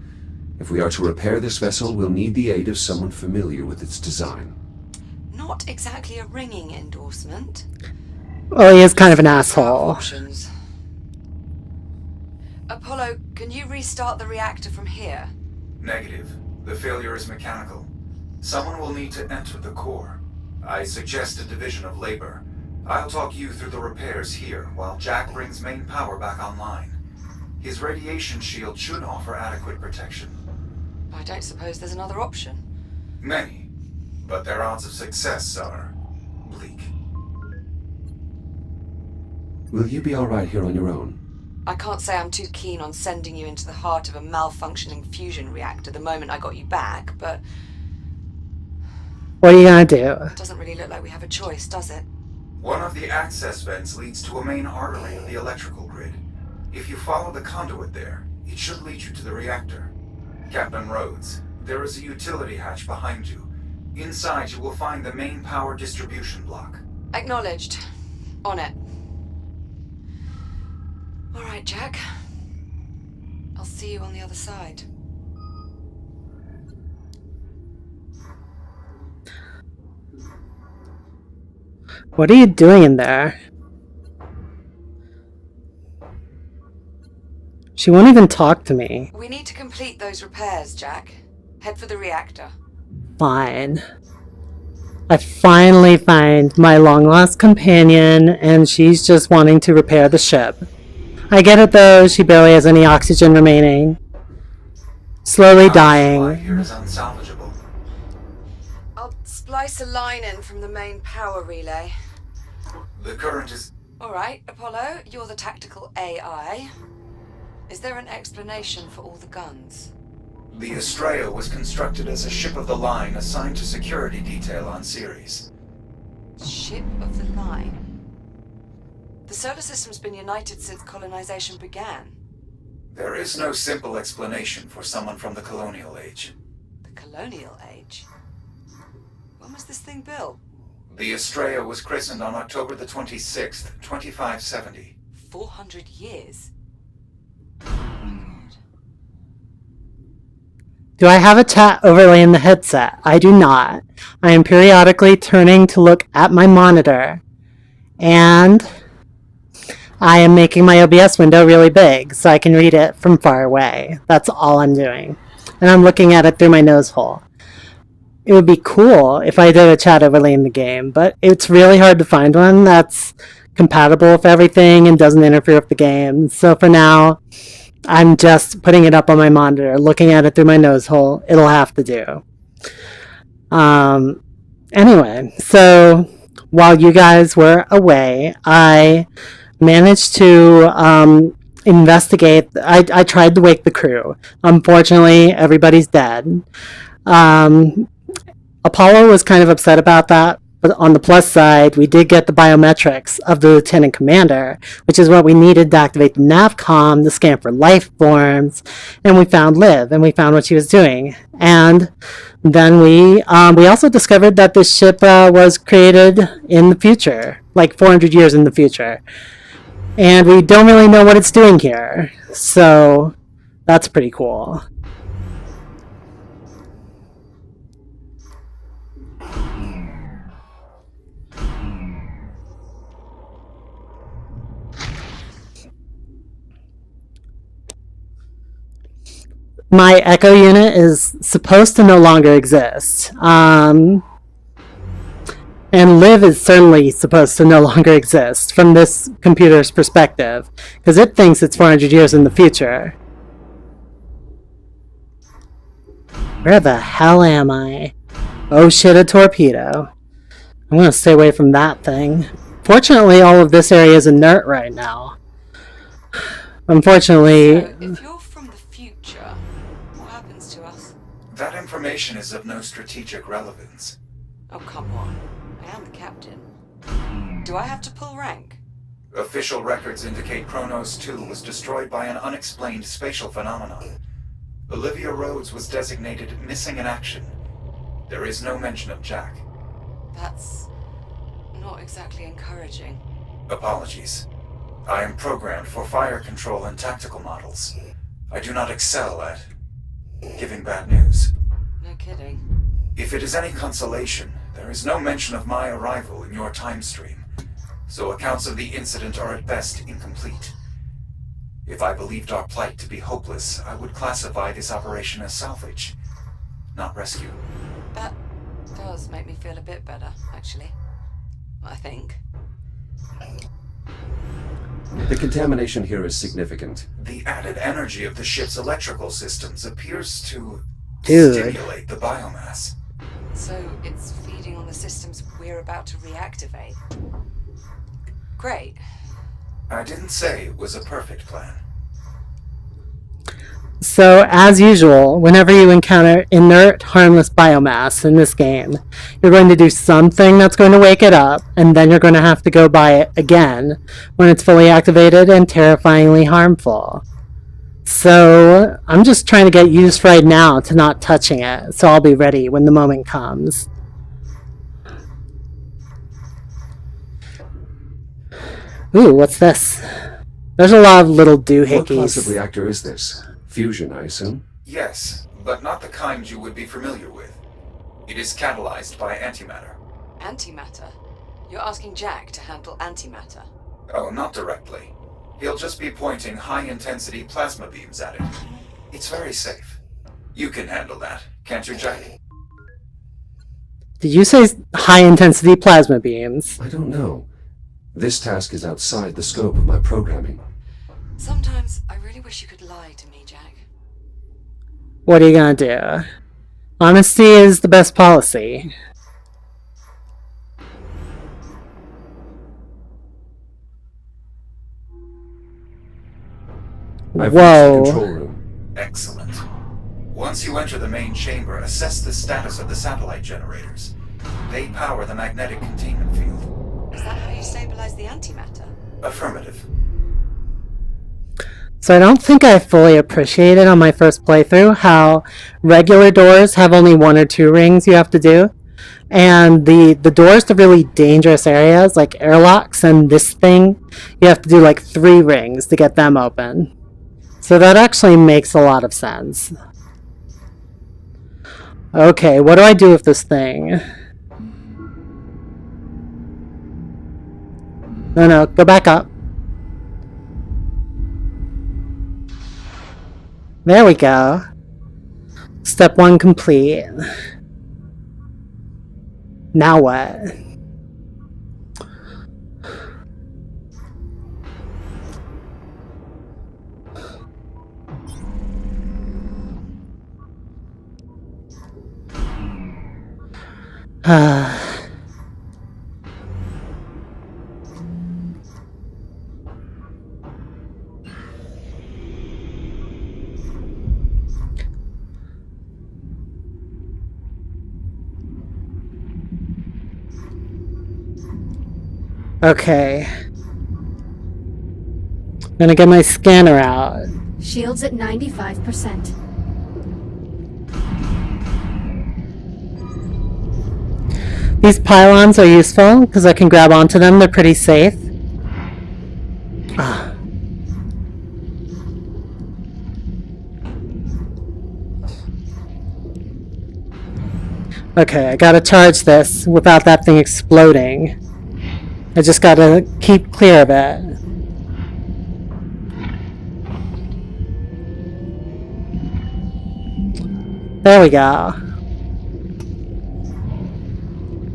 If we are to repair this vessel, we'll need the aid of someone familiar with its design. Not exactly a ringing endorsement. Well, he is kind of an There are asshole. options. Apollo, can you restart the reactor from here? Negative. The failure is mechanical. Someone will need to enter the core. I suggest a division of labor. I'll talk you through the repairs here, while Jack brings main power back online. His radiation shield should offer adequate protection. I don't suppose there's another option. Many, but their odds of success are bleak. Will you be alright here on your own? I can't say I'm too keen on sending you into the heart of a malfunctioning fusion reactor the moment I got you back, but What are you gonna do? it doesn't really look like we have a choice, does it? One of the access vents leads to a main artery of the electrical grid. If you follow the conduit there, it It should lead you to the reactor. Captain Rhodes, there is a utility hatch behind you. Inside, you will find the main power distribution block. Acknowledged. On it. All right, Jack. I'll see you on the other side. What are you doing in there? She won't even talk to me. We need to complete those repairs, Jack. Head for the reactor. Fine. I finally find my long-lost companion, and she's just wanting to repair the ship. I get it though, she barely has any oxygen remaining. Slowly Power supply here dying. is unsalvageable. I'll splice a line in from the main power relay. The current is... All right, Apollo, you're the tactical AI. Is there an explanation for all the guns? The Estrella was constructed as a ship of the line assigned to security detail on Ceres. Ship of the line. The solar system's been united since colonization began. There is no simple explanation for someone from the colonial age. The colonial age? When was this thing built? The Estrella was christened on October the 26th, 2570. 400 years? Do I have a chat overlay in the headset? I do not. I am periodically turning to look at my monitor. And I am making my OBS window really big so I can read it from far away. That's all I'm doing. And I'm looking at it through my nose hole. It would be cool if I did a chat overlay in the game, but it's really hard to find one that's compatible with everything and doesn't interfere with the game. So for now, I'm just putting it up on my monitor, looking at it through my nose hole. It'll have to do. Anyway, so while you guys were away, I managed to investigate. I tried to wake the crew. Unfortunately, everybody's dead. Apollo was kind of upset about that, but on the plus side, we did get the biometrics of the Lieutenant Commander, which is what we needed to activate the NavCom to scan for life forms, and we found Liv, and we found what she was doing. And then we also discovered that this ship was created in the future, like 400 years in the future. And we don't really know what it's doing here, so that's pretty cool. My Echo unit is supposed to no longer exist. And Liv is certainly supposed to no longer exist from this computer's perspective, because it thinks it's 400 years in the future. Where the hell am I? Oh shit, a torpedo. I'm gonna stay away from that thing. Fortunately, all of this area is inert right now. Unfortunately... So, if you're from the future, what happens to us? That information is of no strategic relevance. Oh, come on. I am the captain. Do I have to pull rank? Official records indicate Kronos 2 was destroyed by an unexplained spatial phenomenon. Olivia Rhodes was designated missing in action. There is no mention of Jack. That's not exactly encouraging. Apologies. I am programmed for fire control and tactical models. I do not excel at giving bad news. No kidding. If it is any consolation, there is no mention of my arrival in your time stream, so accounts of the incident are at best incomplete. If I believed our plight to be hopeless, I would classify this operation as salvage, not rescue. That does make me feel a bit better, actually. I think. The contamination here is significant. The added energy of the ship's electrical systems appears to Dude. stimulate the biomass. So it's feeding on the systems we're about to reactivate. Great. I didn't say it was a perfect plan. So, as usual, whenever you encounter inert, harmless biomass in this game, you're going to do something that's going to wake it up, and then you're going to have to go by it again when it's fully activated and terrifyingly harmful. So I'm just trying to get used right now to not touching it, so I'll be ready when the moment comes. Ooh, what's this? There's a lot of little What class of doohickeys. reactor is this? Fusion, I assume? Yes, but not the kind you would be familiar with. It is catalyzed by antimatter. Antimatter? You're asking Jack to handle antimatter? Oh, not directly. He'll just be pointing high-intensity plasma beams at it. It's very safe. You can handle that, can't you, Jack? Did you say high-intensity plasma beams? I don't know. This task is outside the scope of my programming. Sometimes I really wish you could lie to me, Jack. What are you gonna do? Honesty is the best policy. I've reached Whoa. the control room. Excellent. Once you enter the main chamber, assess the status of the satellite generators. They power the magnetic containment field. Is that how you stabilize the antimatter? Affirmative. So I don't think I fully appreciated on my first playthrough how regular doors have only 1 or 2 rings you have to do. And the doors to really dangerous areas like airlocks and this thing, you have to do like 3 rings to get them open. So that actually makes a lot of sense. Okay, what do I do with this thing? No, go back up. There we go. Step 1 complete. Now what? Okay. Gonna get my scanner out. Shields at 95%. These pylons are useful because I can grab onto them. They're pretty safe. Ah. Okay, I gotta charge this without that thing exploding. I just gotta keep clear of it. There we go.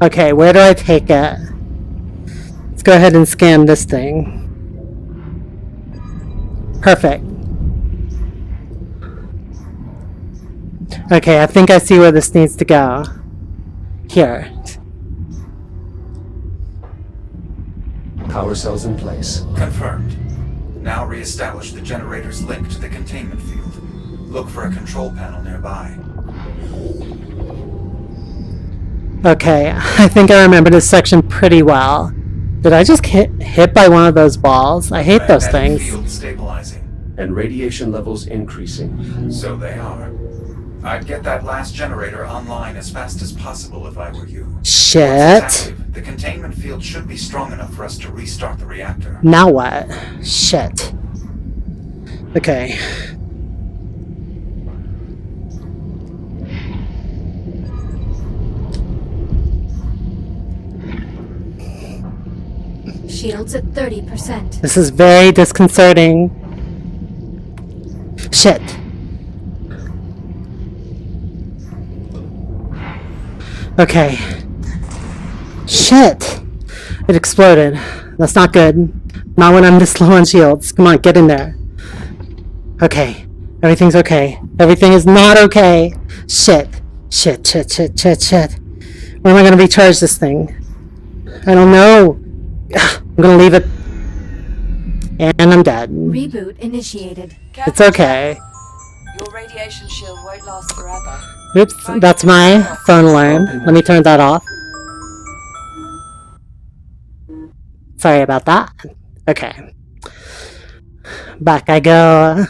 Okay, where do I take it? Let's go ahead and scan this thing. Perfect. Okay, I think I see where this needs to go. Here. Power cells in place. Confirmed. Now re-establish the generator's link to the containment field. Look for a control panel nearby. Okay, I think I remember this section pretty well. Did I just get hit by one of those balls? I hate those Magnetic things. field stabilizing. And radiation levels increasing. So they are. I'd get that last generator online as fast as possible if I were you. Once it's Shit. active, the containment field should be strong enough for us to restart the reactor. Now what? Shit. Okay. Shields at 30%. This is very disconcerting. Shit. Okay. Shit. It exploded. That's not good. Not when I'm this low on shields. Come on, get in there. Okay. Everything's okay. Everything is not okay. Shit. Shit. Where am I gonna recharge this thing? I don't know. I'm gonna leave it. And I'm dead. Reboot initiated. It's okay. Your radiation shield won't last forever. Oops, that's my phone alarm. Let me turn that off. Sorry about that. Okay. Back I go.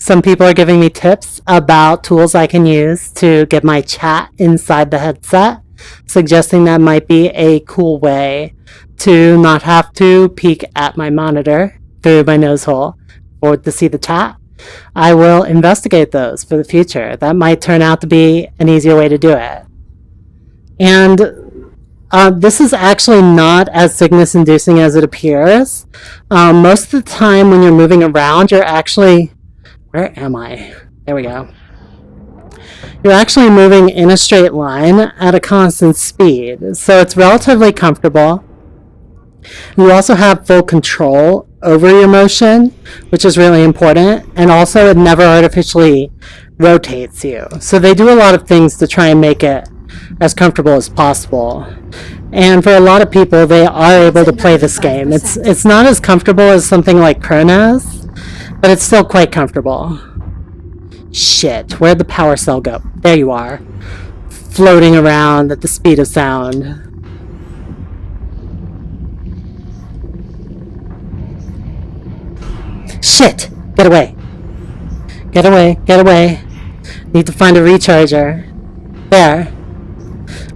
Some people are giving me tips about tools I can use to get my chat inside the headset, suggesting that might be a cool way to not have to peek at my monitor through my nose hole or to see the chat. I will investigate those for the future. That might turn out to be an easier way to do it. And this is actually not as sickness inducing as it appears. Most of the time when you're moving around, you're actually... Where am I? There we go. You're actually moving in a straight line at a constant speed, so it's relatively comfortable. You also have full control over your motion, which is really important, and also it never artificially rotates you. So they do a lot of things to try and make it as comfortable as possible. And for a lot of people, they are able to play this game. It's not as comfortable as something like Kronos, but it's still quite comfortable. Shit, where'd the power cell go? There you are. Floating around at the speed of sound. Shit! Get away! Get away, get away. Need to find a recharger. There.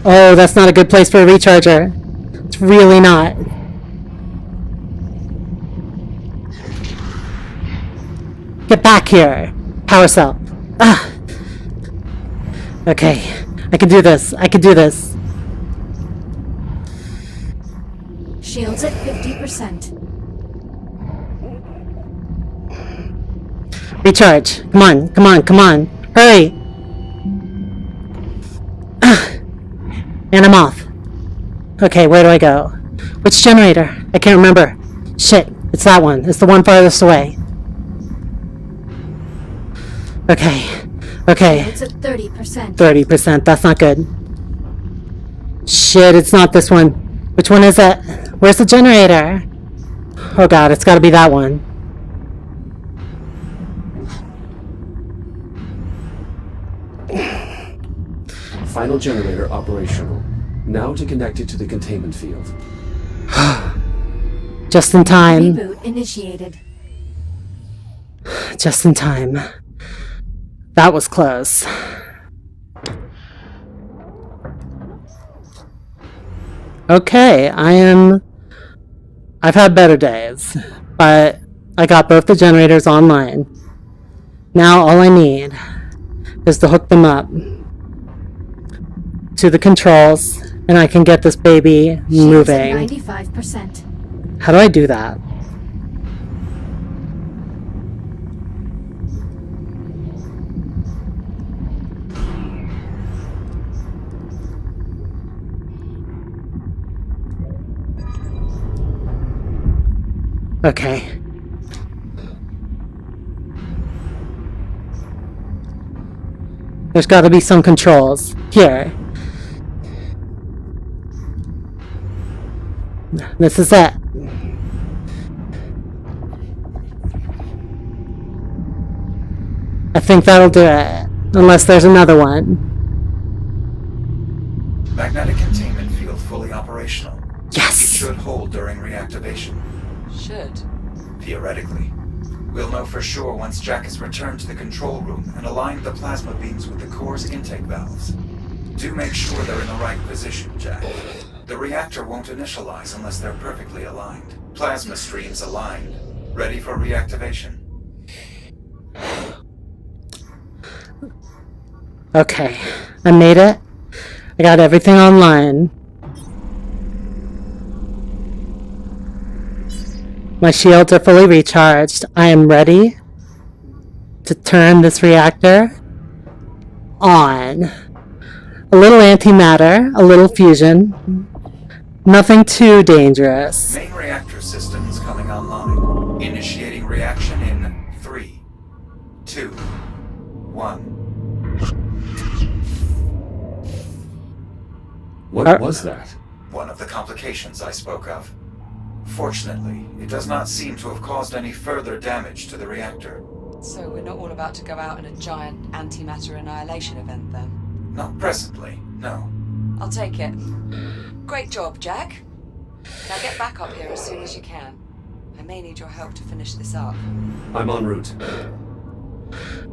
Oh, that's not a good place for a recharger. It's really not. Get back here! Power cell. Ah! Okay. I can do this. I can do this. Shields at 50%. Recharge. Come on, come on, come on. Hurry! Ah! And I'm off. Okay, where do I go? Which generator? I can't remember. Shit, it's that one. It's the one farthest away. Okay. Okay. Shields at 30%. 30%. That's not good. Shit, it's not this one. Which one is it? Where's the generator? Oh god, it's gotta be that one. Final generator operational. Now to connect it to the containment field. Just in time. Reboot initiated. Just in time. That was close. Okay, I've had better days, but I got both the generators online. Now all I need is to hook them up to the controls, and I can get this baby moving. 95%. How do I do that? Okay. There's got to be some controls. Here. This is it. I think that'll do it. Unless there's another one. Magnetic containment field fully operational. Yes! It should hold during reactivation. Should. Theoretically. We'll know for sure once Jack is returned to the control room and aligned the plasma beams with the core's intake valves. Do make sure they're in the right position, Jack. The reactor won't initialize unless they're perfectly aligned. Plasma streams aligned. Ready for reactivation. Okay. I made it. I got everything online. My shields are fully recharged. I am ready to turn this reactor on. A little antimatter, a little fusion. Nothing too dangerous. Main reactor systems coming online. Initiating reaction in 3, 2, 1. What was that? One of the complications I spoke of. Fortunately, it does not seem to have caused any further damage to the reactor. So we're not all about to go out in a giant antimatter annihilation event then? Not presently, no. I'll take it. Great job, Jack. Now get back up here as soon as you can. I may need your help to finish this up. I'm en route.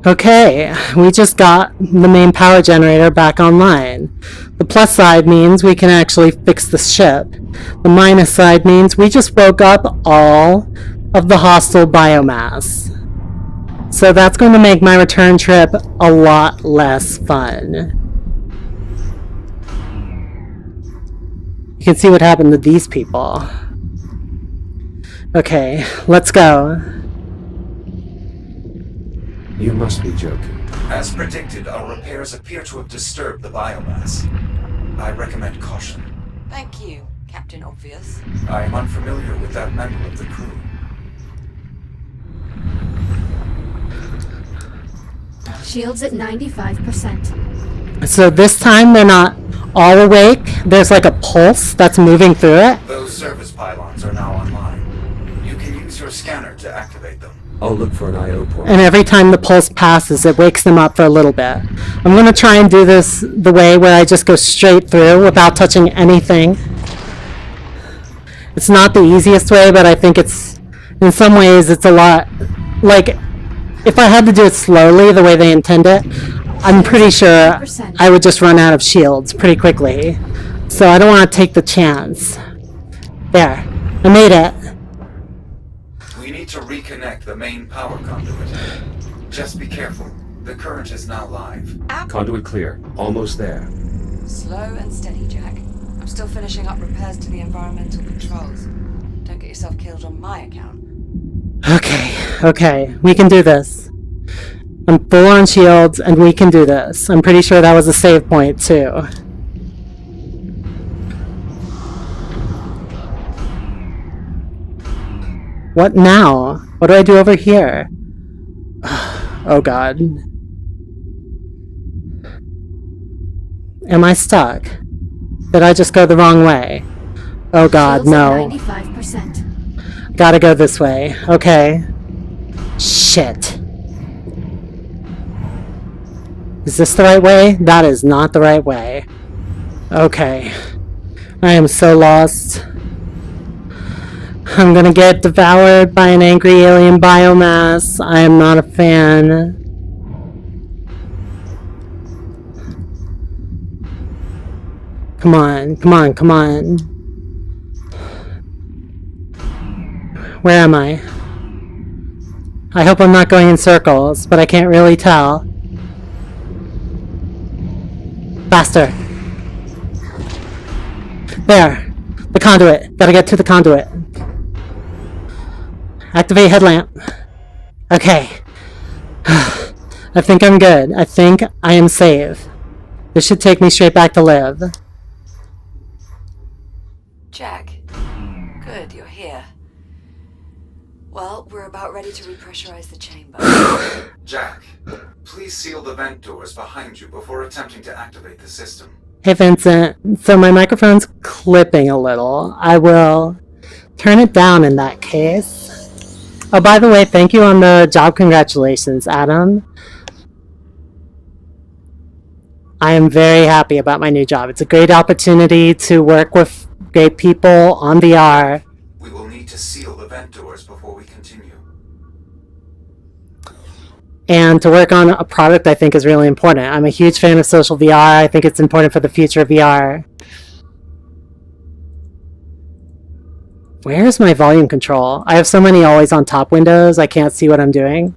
Okay, we just got the main power generator back online. The plus side means we can actually fix the ship. The minus side means we just woke up all of the hostile biomass. So that's going to make my return trip a lot less fun. You can see what happened to these people. Okay, let's go. You must be joking. As predicted, our repairs appear to have disturbed the biomass. I recommend caution. Thank you, Captain Obvious. I am unfamiliar with that member of the crew. Shields at 95%. So this time they're not all awake. There's like a pulse that's moving through it. Those service pylons are now online. You can use your scanner to activate them. I'll look for an I/O port. And every time the pulse passes, it wakes them up for a little bit. I'm going to try and do this the way where I just go straight through without touching anything. It's not the easiest way, but I think it's, in some ways, it's a lot, like, if I had to do it slowly the way they intend it, I'm pretty sure I would just run out of shields pretty quickly. So I don't want to take the chance. There. I made it. We need to reconnect the main power conduit. Just be careful. The current is now live. Conduit clear. Almost there. Slow and steady, Jack. I'm still finishing up repairs to the environmental controls. Don't get yourself killed on my account. Okay. We can do this. I'm full on shields, and we can do this. I'm pretty sure that was a save point, too. What now? What do I do over here? Oh god. Am I stuck? Did I just go the wrong way? Oh god, Shields no. at 95%. Gotta go this way. Okay. Shit. Is this the right way? That is not the right way. Okay. I am so lost. I'm gonna get devoured by an angry alien biomass. I am not a fan. Come on. Where am I? I hope I'm not going in circles, but I can't really tell. Faster. There. The conduit. Gotta get to the conduit. Activate headlamp. Okay. I think I'm good. I think I am safe. This should take me straight back to Liv. Jack, good, you're here. Well, we're about ready to repressurize the chamber. Jack, please seal the vent doors behind you before attempting to activate the system. Hey Vincent, so my microphone's clipping a little. I will turn it down in that case. Oh, by the way, thank you on the job congratulations, Adam. I am very happy about my new job. It's a great opportunity to work with great people on VR. We will need to seal the vent doors before we continue. And to work on a product I think is really important. I'm a huge fan of social VR. I think it's important for the future of VR. Where's my volume control? I have so many always on top windows, I can't see what I'm doing.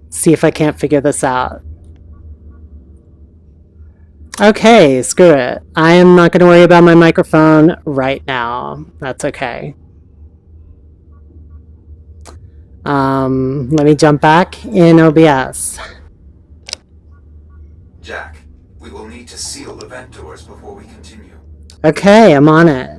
See if I can't figure this out. Okay, screw it. I am not going to worry about my microphone right now. That's okay. Let me jump back in OBS. Jack, we will need to seal the vent doors before we continue. Okay, I'm on it.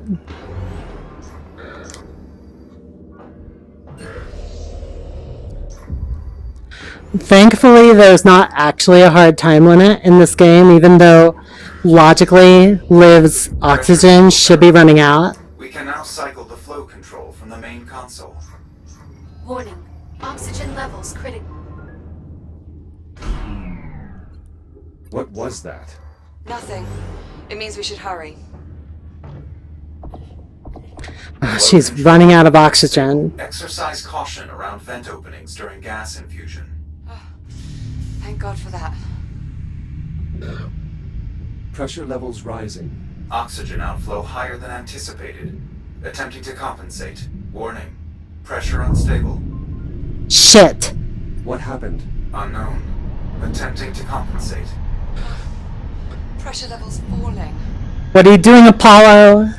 Thankfully, there's not actually a hard time limit in this game, even though logically Liv's oxygen should be running out. We can now cycle the flow control from the main console. Warning. Oxygen levels critical. What was that? Nothing. It means we should hurry. She's running out of oxygen. Exercise caution around vent openings during gas infusion. Thank God for that. Pressure levels rising. Oxygen outflow higher than anticipated. Attempting to compensate. Warning. Pressure unstable. Shit. What happened? Unknown. Attempting to compensate. Pressure levels falling. What are you doing, Apollo?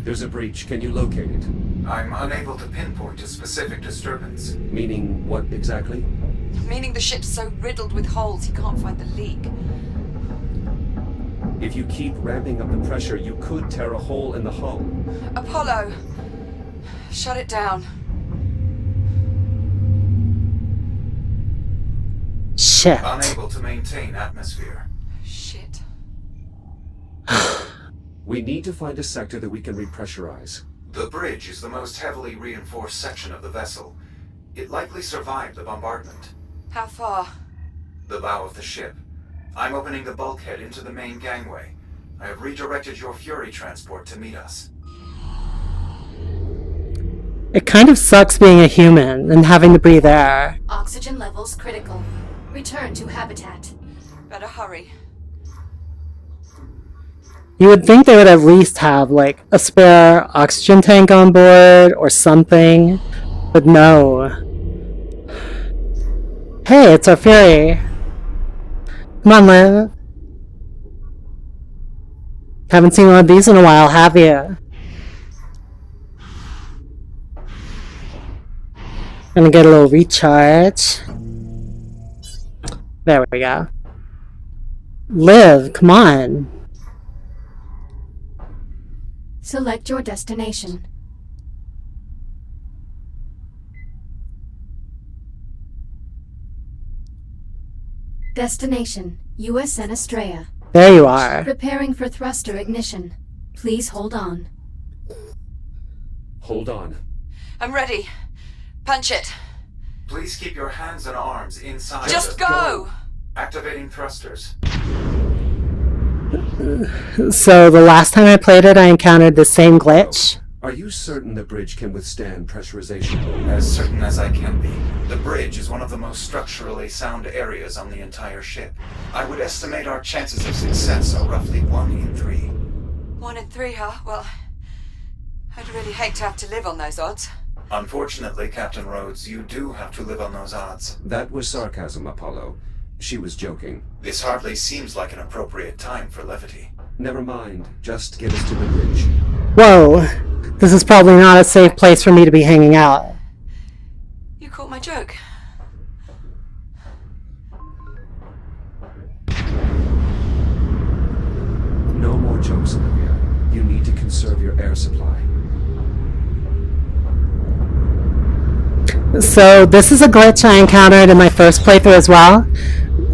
There's a breach. Can you locate it? I'm unable to pinpoint a specific disturbance. Meaning what exactly? Meaning the ship's so riddled with holes he can't find the leak. If you keep ramping up the pressure, you could tear a hole in the hull. Apollo! Shut it down. Shit. Unable to maintain atmosphere. Shit. We need to find a sector that we can repressurize. The bridge is the most heavily reinforced section of the vessel. It likely survived the bombardment. How far? The bow of the ship. I'm opening the bulkhead into the main gangway. I have redirected your Fury transport to meet us. It kind of sucks being a human and having to breathe air. Oxygen levels critical. Return to habitat. Better hurry. You would think they would at least have, like, a spare oxygen tank on board or something, but no. Hey, it's our Fury. Come on, Liv. Haven't seen one of these in a while, have you? Gonna get a little recharge. There we go. Liv, come on. Select your destination. Destination, USN Estrella. There you are. Preparing for thruster ignition. Please hold on. Hold on. I'm ready. Punch it. Please keep your hands and arms inside. Just the- go! Activating thrusters. So the last time I played it, I encountered the same glitch. Are you certain the bridge can withstand pressurization? As certain as I can be. The bridge is one of the most structurally sound areas on the entire ship. I would estimate our chances of success are roughly 1 in 3. 1 in 3, huh? Well, I'd really hate to have to live on those odds. Unfortunately, Captain Rhodes, you do have to live on those odds. That was sarcasm, Apollo. She was joking. This hardly seems like an appropriate time for levity. Never mind. Just get us to the bridge. Whoa. This is probably not a safe place for me to be hanging out. You caught my joke. No more jokes, Olivia. You need to conserve your air supply. So this is a glitch I encountered in my first playthrough as well.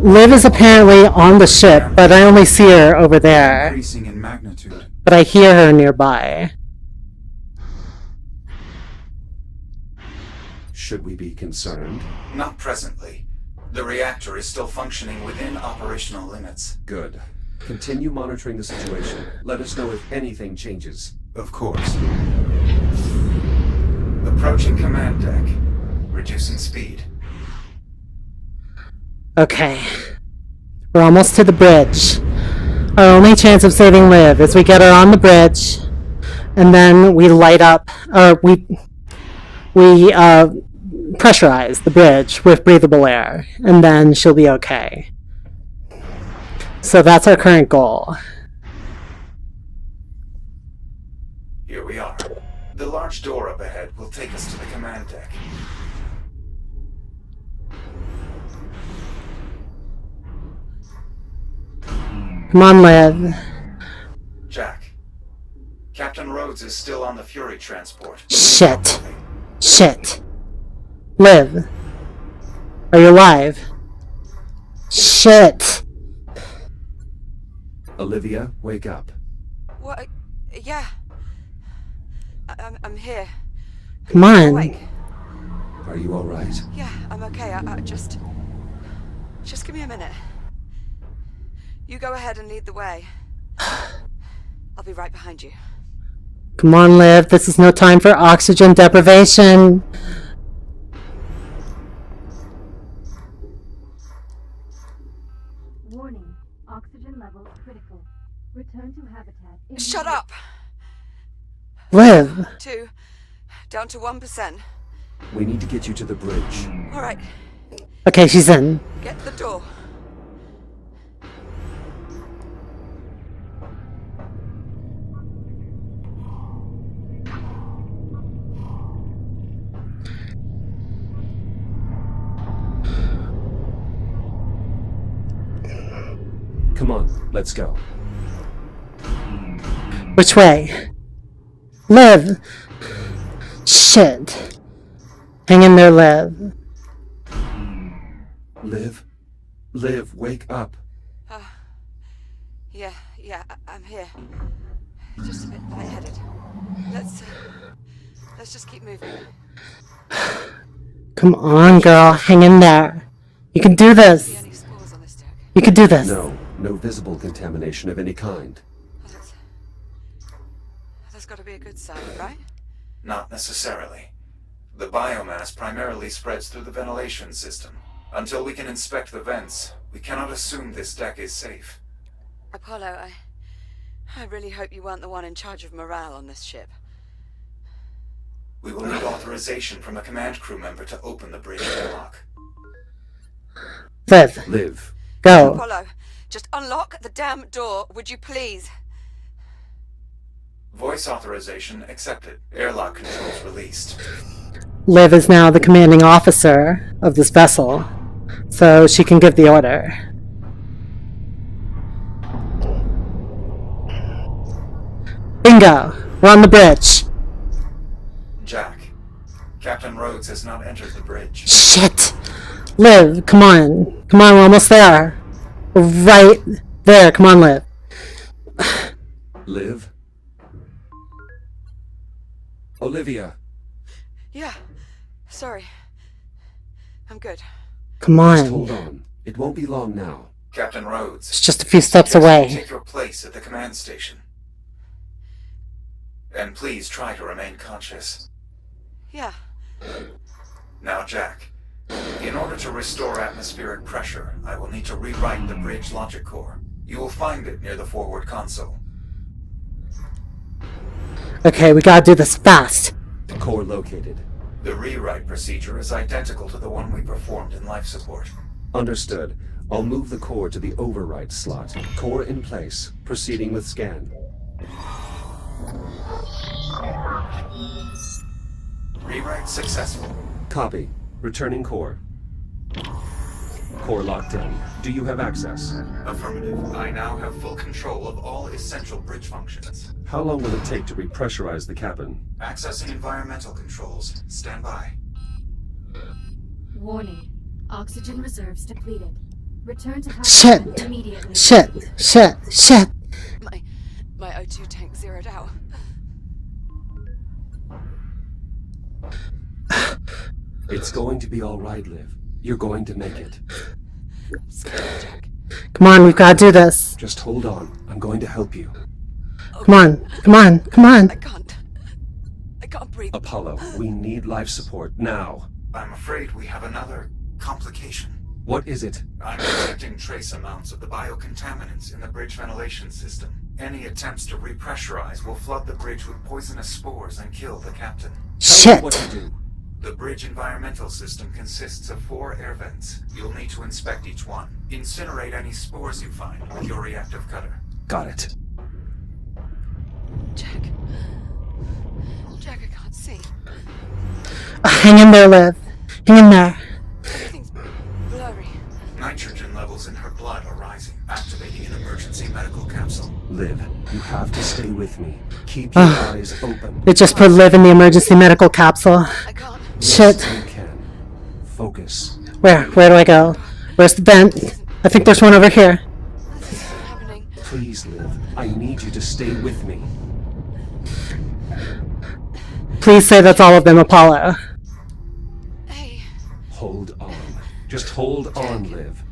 Liv is apparently on the ship, but I only see her over there. Increasing in magnitude. But I hear her nearby. Should we be concerned? Not presently. The reactor is still functioning within operational limits. Good. Continue monitoring the situation. Let us know if anything changes. Of course. Approaching command deck. Reducing speed. Okay. We're almost to the bridge. Our only chance of saving Liv is we get her on the bridge, and then we light up, or we pressurize the bridge with breathable air, and then she'll be okay. So that's our current goal. Here we are. The large door up ahead will take us to the command deck. Come on, Liv. Jack. Captain Rhodes is still on the Fury transport. Shit. Shit. Liv. Are you alive? Shit. Olivia, wake up. What? Yeah. I'm here. Come on. Awake. Are you alright? Yeah, I'm okay. I just give me a minute. You go ahead and lead the way. I'll be right behind you. Come on, Liv. This is no time for oxygen deprivation. Warning. Oxygen levels critical. Return to habitat. Shut up! Liv. 2. Down to 1%. We need to get you to the bridge. Alright, Okay, she's in. get the door. Come on, let's go. Which way? Liv. Shit. Hang in there, Liv. Liv? Liv, wake up. Yeah, I'm here. Just a bit lightheaded. Let's just keep moving. Come on, girl. Hang in there. You can do See this. any spores on this deck? You can do this. No visible contamination of any kind. Well, that's got to be a good sign, right? Not necessarily. The biomass primarily spreads through the ventilation system. Until we can inspect the vents, we cannot assume this deck is safe. Apollo, I really hope you weren't the one in charge of morale on this ship. We will need authorization from a command crew member to open the bridge airlock. Liv. Liv. Go. Apollo, just unlock the damn door, would you please? Voice authorization accepted. Airlock controls released. Liv is now the commanding officer of this vessel, so she can give the order. Bingo! We're on the bridge. Jack, Captain Rhodes has not entered the bridge. Shit! Liv, come on. Come on, we're almost there. We're right there. Come on, Liv. Liv? Olivia. Yeah, sorry. I'm good. Come Just hold on. on. It won't be long now. Captain Rhodes. It's just a few steps suggest you away. Take your place at the command station. And please try to remain conscious. Yeah, Now, Jack, in order to restore atmospheric pressure, I will need to rewrite the bridge logic core. You will find it near the forward console. Okay, we gotta do this fast. The core located. The rewrite procedure is identical to the one we performed in life support. Understood. I'll move the core to the override slot. Core in place. Proceeding with scan. Rewrite successful. Copy. Returning core. Core locked in. Do you have access? Affirmative. I now have full control of all essential bridge functions. How long will it take to repressurize the cabin? Accessing environmental controls. Stand by. Warning. Oxygen reserves depleted. Return to Shit! habitat immediately. Shit! my O2 tank zeroed out. It's going to be alright, Liv. You're going to make it. I'm scared, Jack. Come on, we've gotta do this. Just hold on. I'm going to help you. Come on. I can't breathe. Apollo, we need life support now. I'm afraid we have another complication. What is it? I'm detecting trace amounts of the biocontaminants in the bridge ventilation system. Any attempts to repressurize will flood the bridge with poisonous spores and kill the captain. Tell me what Shit! to do. The bridge environmental system consists of 4 air vents. You'll need to inspect each one. Incinerate any spores you find with your reactive cutter. Got it. Jack, I can't see. Hang in there, Liv. Hang in there. Everything's blurry. Nitrogen levels in her blood are rising, activating an emergency medical capsule. Liv, you have to stay with me. Keep your eyes open. They just put Liv in the emergency medical capsule. I can't. Shit. You can. Focus. Where do I go? Where's the vent? I think there's one over here. This is happening. Please, Liv. I need you to stay with me. Please say that's all of them, Apollo. Hey, Hold on. Just hold on, Liv.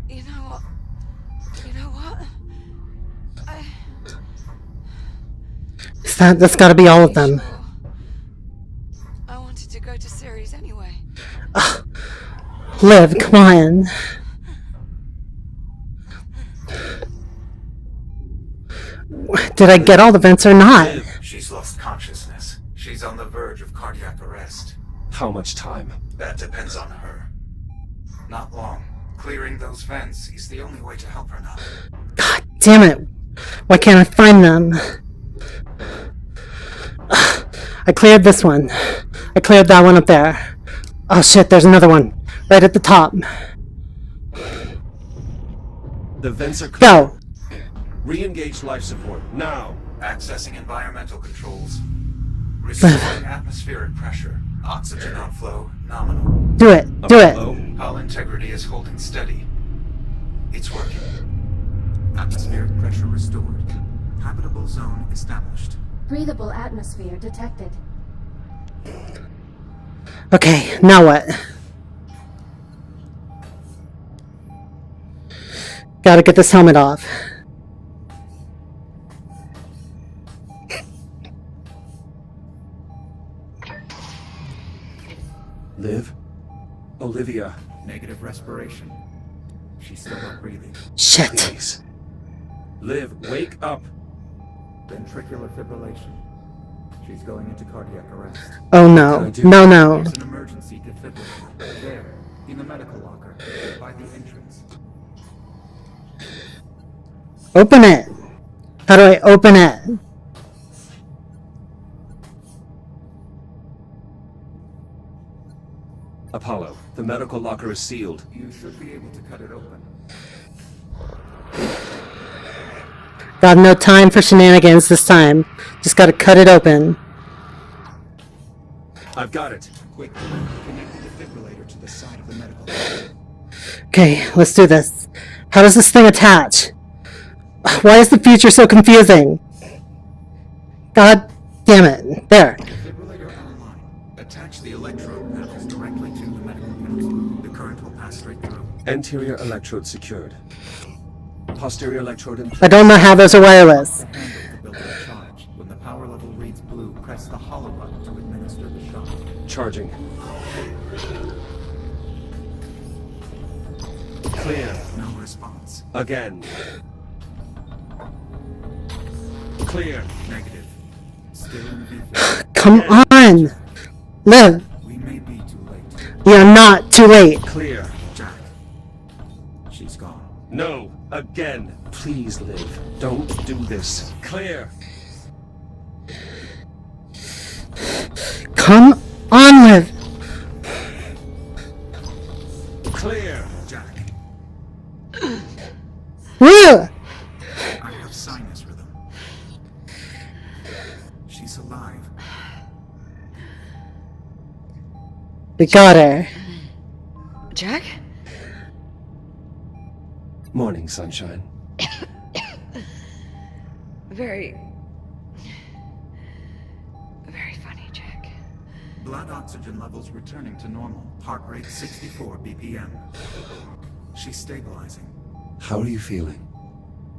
you know what? I... Is That's gotta be all of them. I wanted to go to Ceres anyway. Liv, come on. Did I get all the vents or not? She's lost consciousness. She's on the verge of cardiac arrest. How much time? That depends on her. Not long. Clearing those vents is the only way to help her now. God damn it. Why can't I find them? I cleared this one. I cleared that one up there. Oh shit, there's another one. Right at the top. The vents are clear. Go! Re-engage life support, now! Accessing environmental controls. Restoring atmospheric pressure. Oxygen outflow nominal. Do it! Do it! Hull integrity is holding steady. It's working. Atmospheric pressure restored. Habitable zone established. Breathable atmosphere detected. Okay, now what? Gotta get this helmet off. Liv? Olivia. Negative respiration. She's still not breathing. Shit. Please. Liv, wake up! Ventricular fibrillation. She's going into cardiac arrest. Oh no. No, no. There's an emergency defibrillator. There, in the medical locker, by the entrance. Open it! How do I open it? Apollo, the medical locker is sealed. You should be able to cut it open. Got no time for shenanigans this time. Just gotta cut it open. I've got it. Quick, connect the defibrillator to the side of the medical locker. Okay, let's do this. How does this thing attach? Why is the future so confusing? God damn it. There. Defibrillator online. Attach the electrode panels directly to the medical panels. The current will pass straight through. Anterior electrode secured. Posterior electrode in place. I don't know how those are wireless. The handle to build a charge. When the power level reads blue, press the hollow button to administer the shock. Charging. Clear. No response. Again. Clear. Negative. Still in V4. Come on! Liv, We may be too late. you're not too late. Clear. Jack. She's gone. No. Again. Please, Liv. Don't do this. Clear. Come on, Liv. Clear. Jack. Woo! I have sinus rhythm. She's alive. We got her. Jack? Morning, sunshine. Very funny, Jack. Blood oxygen levels returning to normal. Heart rate 64 BPM. She's stabilizing. How are you feeling?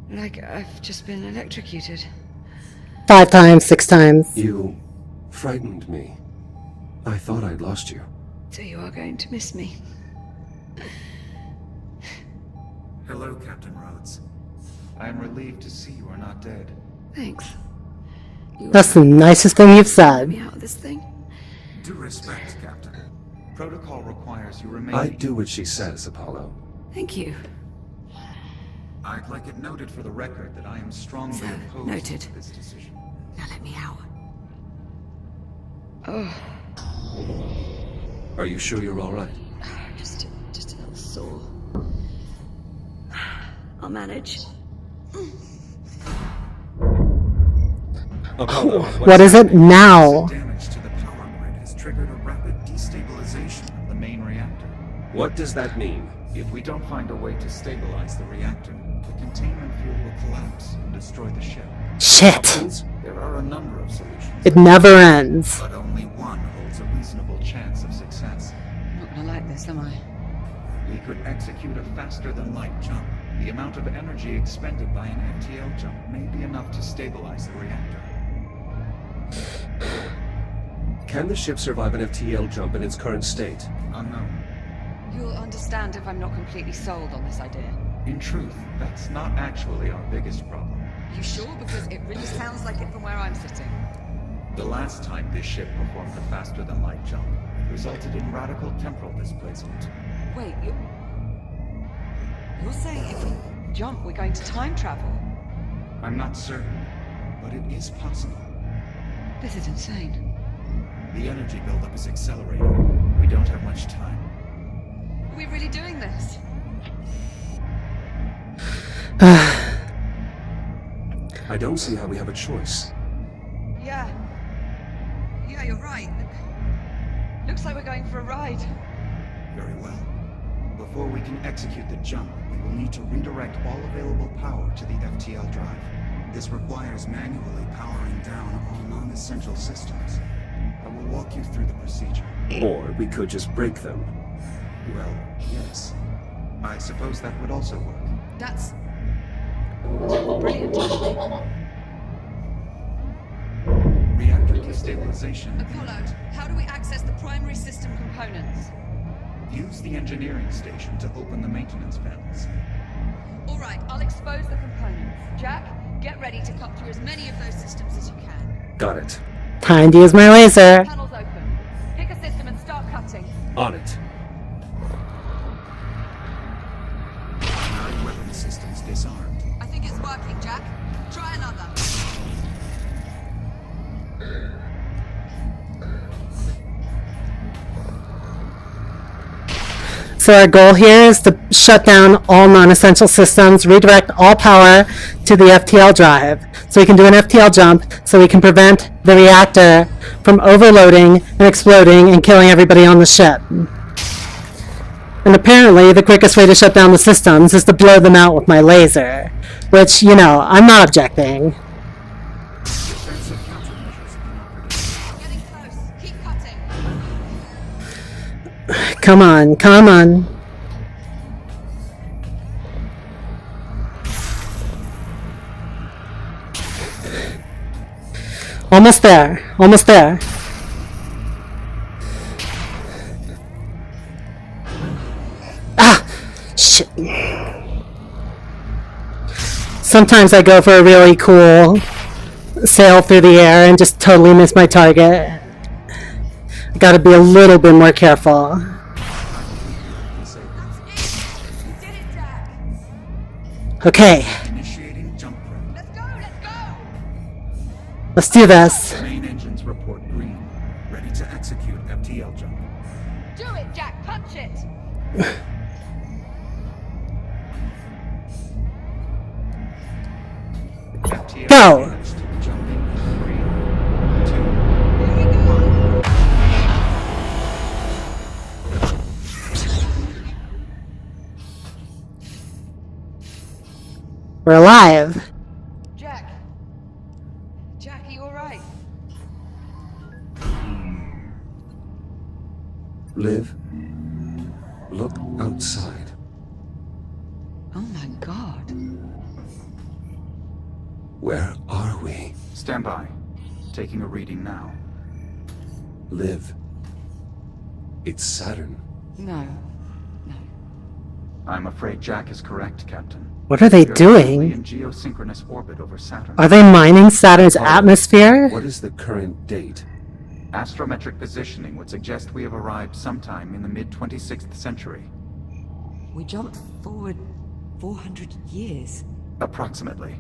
Like I've just been electrocuted. 5 times, 6 times. You frightened me. I thought I'd lost you. So you are going to miss me. Hello, Captain Rhodes. I am relieved to see you are not dead. Thanks. You That's the nicest thing you've got me said. out of this thing. Due respect, Captain. Protocol requires you remain. I do what she says, Apollo. Thank you. I'd like it noted for the record that I am strongly So, opposed noted. to this decision. Now let me out. Oh, Are you sure you're all right? just a little sore. I'll manage. Apollo, What is it now? Damage to the power grid has triggered a rapid destabilization of the main reactor. What does that mean? If we don't find a way to stabilize the reactor, the containment field will collapse and destroy the ship. Shit. There are a number of solutions, It never ends. but only one holds a reasonable chance of success. I'm not gonna like this, am I? We could execute a faster-than-light jump. The amount of energy expended by an FTL jump may be enough to stabilize the reactor. Can the ship survive an FTL jump in its current state? Unknown. You'll understand if I'm not completely sold on this idea. In truth, that's not actually our biggest problem. You sure? Because it really sounds like it from where I'm sitting. The last time this ship performed a faster-than-light jump, it resulted in radical temporal displacement. Wait, you're saying if we jump, we're going to time travel? I'm not certain, but it is possible. This is insane. The energy buildup is accelerating. We don't have much time. Are we really doing this? I don't see how we have a choice. Yeah, you're right. Looks like we're going for a ride. Very well. Before we can execute the jump, we will need to redirect all available power to the FTL drive. This requires manually powering down all non-essential systems. I will walk you through the procedure. Or we could just break them. Well, yes. I suppose that would also work. That's brilliant, actually. Reactor destabilization. Apollo, how do we access the primary system components? Use the engineering station to open the maintenance panels. All right, I'll expose the components. Jack, get ready to cut through as many of those systems as you can. Got it. Time to use my laser. Panels open. Pick a system and start cutting. On it. 9 weapon systems disarmed. I think it's working, Jack. Try another. So our goal here is to shut down all non-essential systems, redirect all power to the FTL drive, so we can do an FTL jump, so we can prevent the reactor from overloading and exploding and killing everybody on the ship. And apparently the quickest way to shut down the systems is to blow them out with my laser, which, you know, I'm not objecting. Defensive countermeasures have been operated. Getting close. Keep cutting. Come on, come on. Almost there, almost there. Ah! Shit. Sometimes I go for a really cool sail through the air and just totally miss my target. I gotta be a little bit more careful. You did it, Jack. Okay, Initiating jump prep. Let's go, let's go. let's do this. Main engines report green. Ready to execute FTL jump. Do it, Jack. Punch it. FTL Go. finished. Jumping. 3, 2, Here we go. We're alive. Jack. Jack, are you alright? Liv, look outside. Oh my god. Where are we? Stand by. Taking a reading now. Liv. It's Saturn. No. I'm afraid Jack is correct, Captain. What are they We are currently doing? in geosynchronous orbit over Saturn. Are they mining Saturn's atmosphere? What is the current date? Astrometric positioning would suggest we have arrived sometime in the mid-26th century. We jumped forward 400 years. Approximately.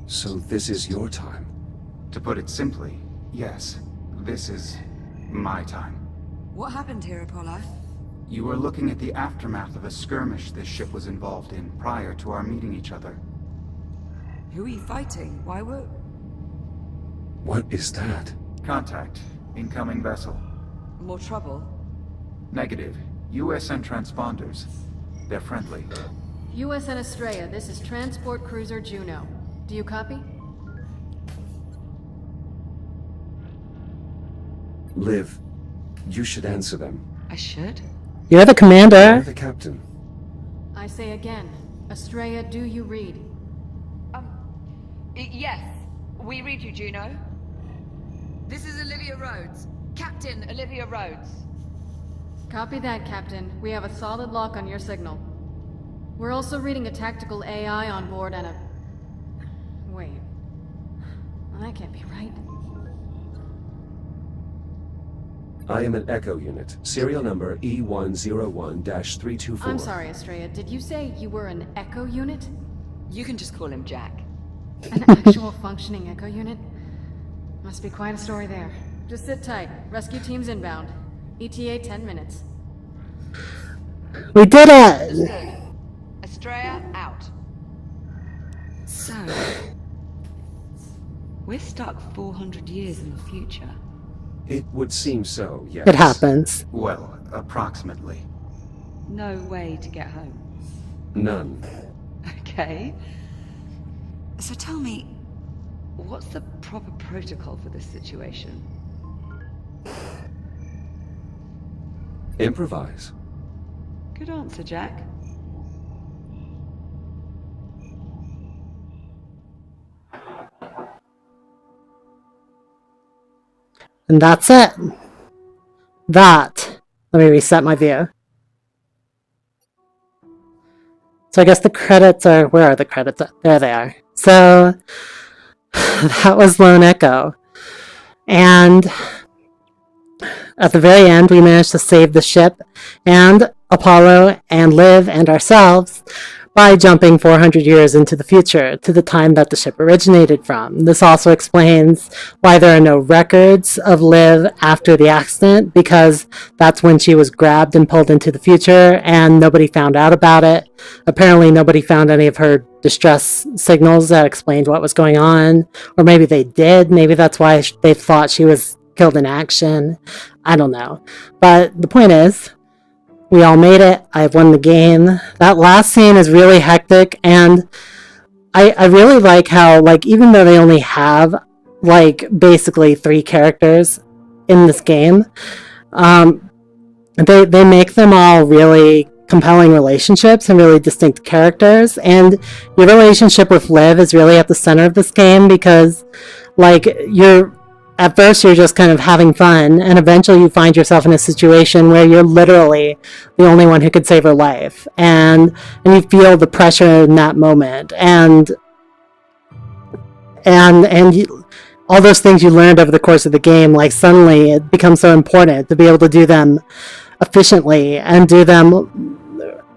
So this is your time. To put it simply, yes, this is my time. What happened here, Apollo? You are looking at the aftermath of a skirmish this ship was involved in prior to our meeting each other. Who are you fighting? Why were... What is that? Contact. Incoming vessel. More trouble? Negative. USN transponders. They're friendly. USN Estrella, this is Transport Cruiser Juno. Do you copy? Liv, you should answer them. I should? You're the You're commander. the captain. I say again, Estrella, do you read? Yes. We read you, Juno. This is Olivia Rhodes. Captain Olivia Rhodes. Copy that, Captain. We have a solid lock on your signal. We're also reading a tactical AI on board and a... Wait. Well, that can't be right. I am an Echo unit, serial number E101-324. I'm sorry, Estrella. Did you say you were an Echo unit? You can just call him Jack. An actual functioning Echo unit? Must be quite a story there. Just sit tight. Rescue team's inbound. ETA 10 minutes. We did it! Understood. Estrella out. So, we're stuck 400 years in the future. It would seem so, yes. It happens. Well, approximately. No way to get home. None. Okay. So tell me, what's the proper protocol for this situation? Improvise. Good answer, Jack. And that's it. Let me reset my view. So I guess the credits are, where are the credits? There they are. So that was Lone Echo. And at the very end, we managed to save the ship and Apollo and Liv and ourselves by jumping 400 years into the future to the time that the ship originated from. This also explains why there are no records of Liv after the accident, because that's when she was grabbed and pulled into the future and nobody found out about it. Apparently nobody found any of her distress signals that explained what was going on, or maybe they did. Maybe that's why they thought she was killed in action. I don't know. But the point is, we all made it. I've won the game. That last scene is really hectic, and I really like how, like, even though they only have, like, basically 3 characters in this game, they make them all really compelling relationships and really distinct characters, and your relationship with Liv is really at the center of this game because, like, at first you're just kind of having fun, and eventually you find yourself in a situation where you're literally the only one who could save her life, and you feel the pressure in that moment, and all those things you learned over the course of the game, like, suddenly it becomes so important to be able to do them efficiently and do them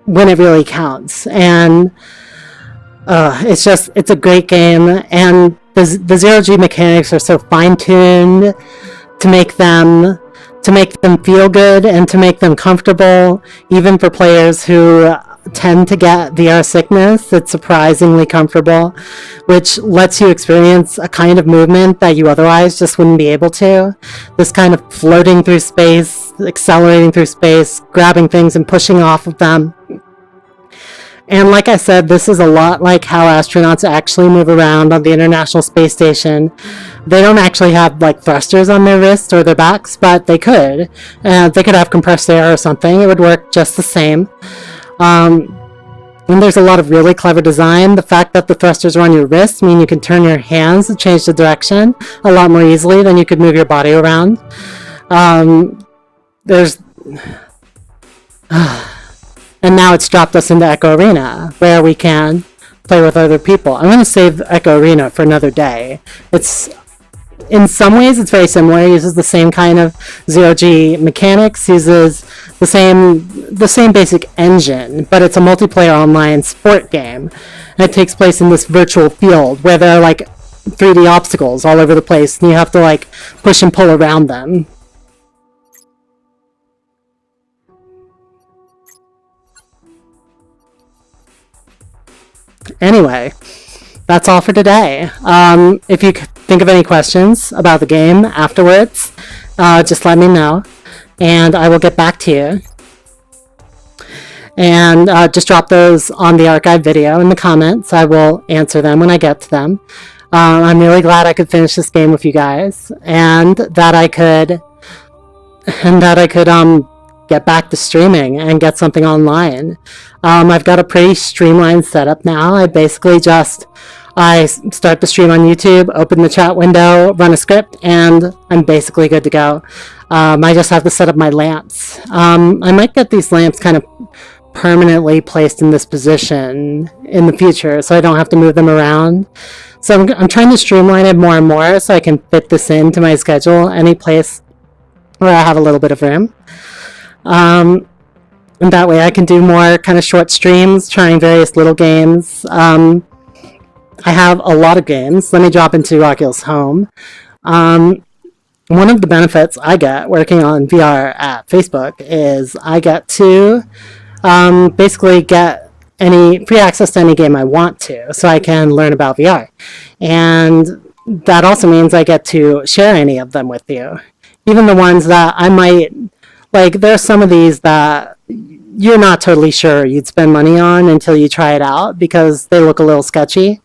when it really counts. And it's a great game, and the zero-G mechanics are so fine-tuned to make them feel good and to make them comfortable, even for players who tend to get VR sickness. It's surprisingly comfortable, which lets you experience a kind of movement that you otherwise just wouldn't be able to. This kind of floating through space, accelerating through space, grabbing things and pushing off of them. And like I said, this is a lot like how astronauts actually move around on the International Space Station. They don't actually have, like, thrusters on their wrists or their backs, but they could. They could have compressed air or something. It would work just the same. And there's a lot of really clever design. The fact that the thrusters are on your wrists mean you can turn your hands to change the direction a lot more easily than you could move your body around. And now it's dropped us into Echo Arena, where we can play with other people. I'm going to save Echo Arena for another day. In some ways, it's very similar. It uses the same kind of zero-G mechanics, uses the same basic engine, but it's a multiplayer online sport game. And it takes place in this virtual field where there are, like, 3D obstacles all over the place, and you have to, like, push and pull around them. Anyway, that's all for today. If you think of any questions about the game afterwards, just let me know, and I will get back to you. And just drop those on the archive video in the comments. I will answer them when I get to them. I'm really glad I could finish this game with you guys, and that I could get back to streaming and get something online. I've got a pretty streamlined setup now. I basically just I start the stream on YouTube, open the chat window, run a script, and I'm basically good to go. I just have to set up my lamps. I might get these lamps kind of permanently placed in this position in the future, so I don't have to move them around. So I'm trying to streamline it more and more so I can fit this into my schedule, any place where I have a little bit of room. And that way I can do more kind of short streams, trying various little games. I have a lot of games. Let me drop into Oculus Home. One of the benefits I get working on VR at Facebook is I get to basically get any free access to any game I want to, so I can learn about VR. And that also means I get to share any of them with you. Even the ones that I might, like, there's some of these that you're not totally sure you'd spend money on until you try it out because they look a little sketchy.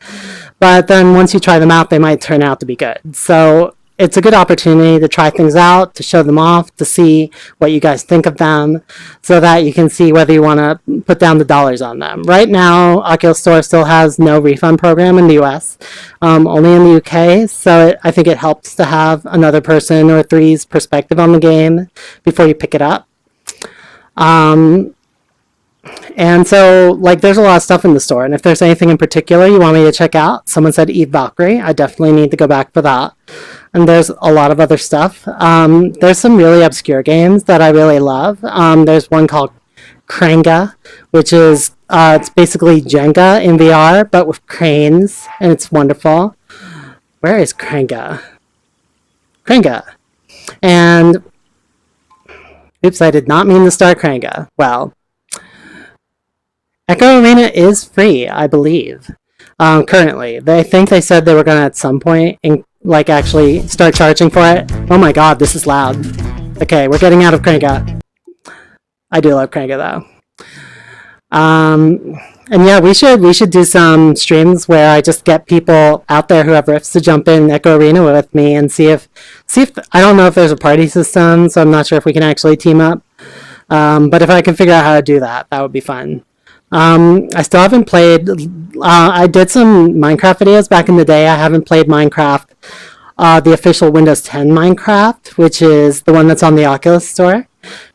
But then once you try them out, they might turn out to be good. So it's a good opportunity to try things out, to show them off, to see what you guys think of them, so that you can see whether you want to put down the dollars on them. Right now, Oculus Store still has no refund program in the US, only in the UK, so I think it helps to have another person or three's perspective on the game before you pick it up. And so, like, there's a lot of stuff in the store, and if there's anything in particular you want me to check out, someone said Eve Valkyrie, I definitely need to go back for that. And there's a lot of other stuff. There's some really obscure games that I really love. There's one called Kranga, which is, it's basically Jenga in VR, but with cranes, and it's wonderful. Where is Kranga? Kranga. And, oops, I did not mean to start Kranga. Well, Echo Arena is free, I believe, currently. They think they said they were going to at some point actually start charging for it. Oh my god, this is loud. Okay, we're getting out of Kranga. I do love Kranga though. And yeah, we should do some streams where I just get people out there who have rifts to jump in Echo Arena with me and see if I don't know if there's a party system, so I'm not sure if we can actually team up. But if I can figure out how to do that, that would be fun. I still haven't played, I did some Minecraft videos back in the day. I haven't played Minecraft, the official Windows 10 Minecraft, which is the one that's on the Oculus Store.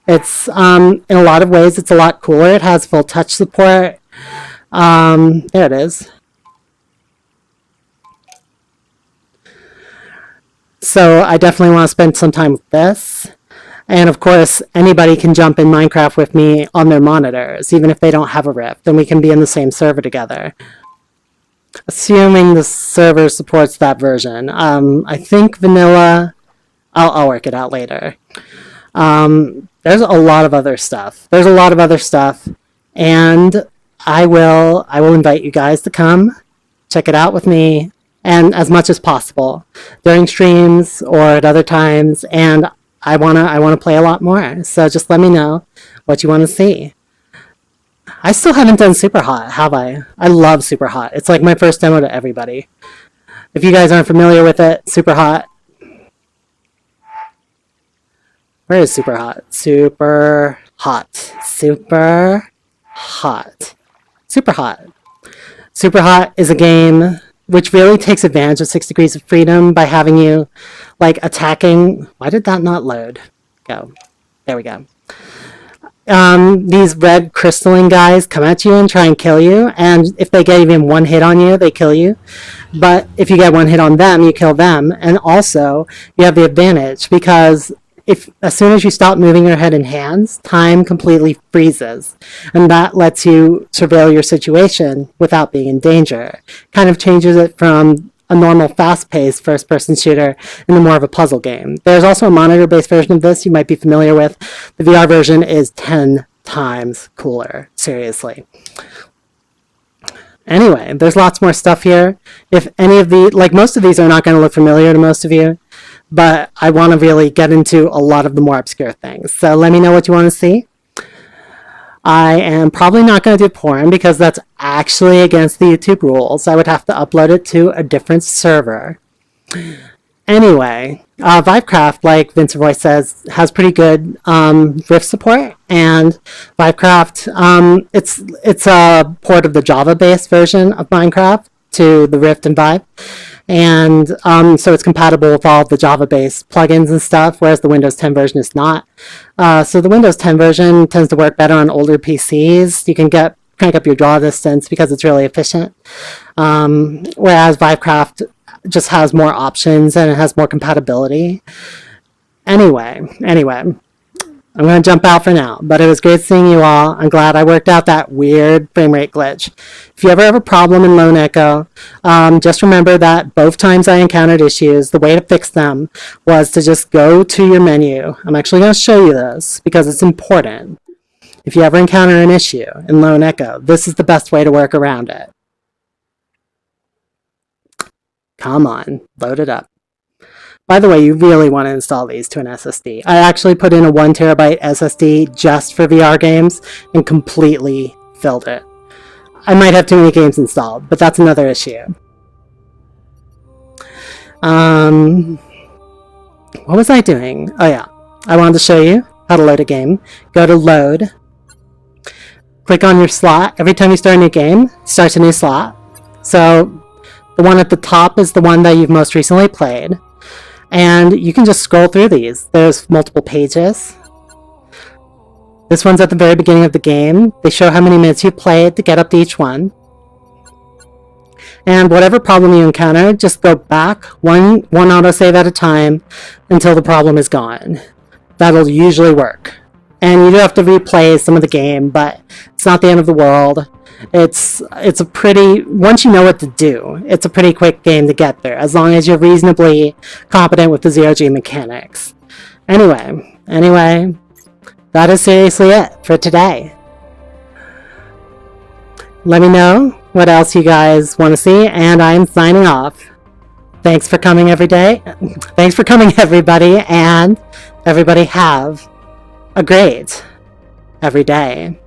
It's, in a lot of ways, it's a lot cooler. It has full touch support. There it is. So I definitely want to spend some time with this. And of course, anybody can jump in Minecraft with me on their monitors, even if they don't have a Rift, and we can be in the same server together. Assuming the server supports that version. I think vanilla, I'll work it out later. There's a lot of other stuff. And I will invite you guys to come, check it out with me, and as much as possible, during streams or at other times, and I wanna play a lot more, so just let me know what you want to see. I still haven't done Super Hot, have I? I love Super Hot. It's like my first demo to everybody. If you guys aren't familiar with it, Super Hot. Where is Super Hot? Super Hot. Super Hot. Super Hot. Super Hot is a game which really takes advantage of 6 Degrees of Freedom by having you, like, attacking... Why did that not load? Go. There we go. These red crystalline guys come at you and try and kill you, and if they get even one hit on you, they kill you. But if you get one hit on them, you kill them, and also, you have the advantage, because as soon as you stop moving your head and hands, time completely freezes, and that lets you surveil your situation without being in danger. Kind of changes it from a normal fast-paced first-person shooter into more of a puzzle game. There's also a monitor-based version of this you might be familiar with. The VR version is 10 times cooler, seriously. Anyway, there's lots more stuff here. If any of most of these are not going to look familiar to most of you, but I want to really get into a lot of the more obscure things. So let me know what you want to see. I am probably not going to do porn because that's actually against the YouTube rules. I would have to upload it to a different server. Anyway, Vivecraft, like Vincent Roy says, has pretty good Rift support, and Vivecraft, it's a port of the Java-based version of Minecraft, to the Rift and Vive. And so it's compatible with all the Java-based plugins and stuff, whereas the Windows 10 version is not. So the Windows 10 version tends to work better on older PCs. You can crank up your draw distance because it's really efficient. Whereas Vivecraft just has more options and it has more compatibility. Anyway, I'm going to jump out for now, but it was great seeing you all. I'm glad I worked out that weird frame rate glitch. If you ever have a problem in Lone Echo, just remember that both times I encountered issues, the way to fix them was to just go to your menu. I'm actually going to show you this because it's important. If you ever encounter an issue in Lone Echo, this is the best way to work around it. Come on, load it up. By the way, you really want to install these to an SSD. I actually put in a 1 terabyte SSD just for VR games and completely filled it. I might have too many games installed, but that's another issue. What was I doing? Oh yeah, I wanted to show you how to load a game. Go to Load. Click on your slot. Every time you start a new game, it starts a new slot. So the one at the top is the one that you've most recently played. And you can just scroll through these. There's multiple pages. This one's at the very beginning of the game. They show how many minutes you played to get up to each one. And whatever problem you encounter, just go back one autosave at a time until the problem is gone. That'll usually work. And you do have to replay some of the game, but it's not the end of the world. It's a pretty, once you know what to do, it's a pretty quick game to get there, as long as you're reasonably competent with the zero-G mechanics. Anyway, that is seriously it for today. Let me know what else you guys want to see, and I'm signing off. Thanks for coming everybody, and everybody have a great every day.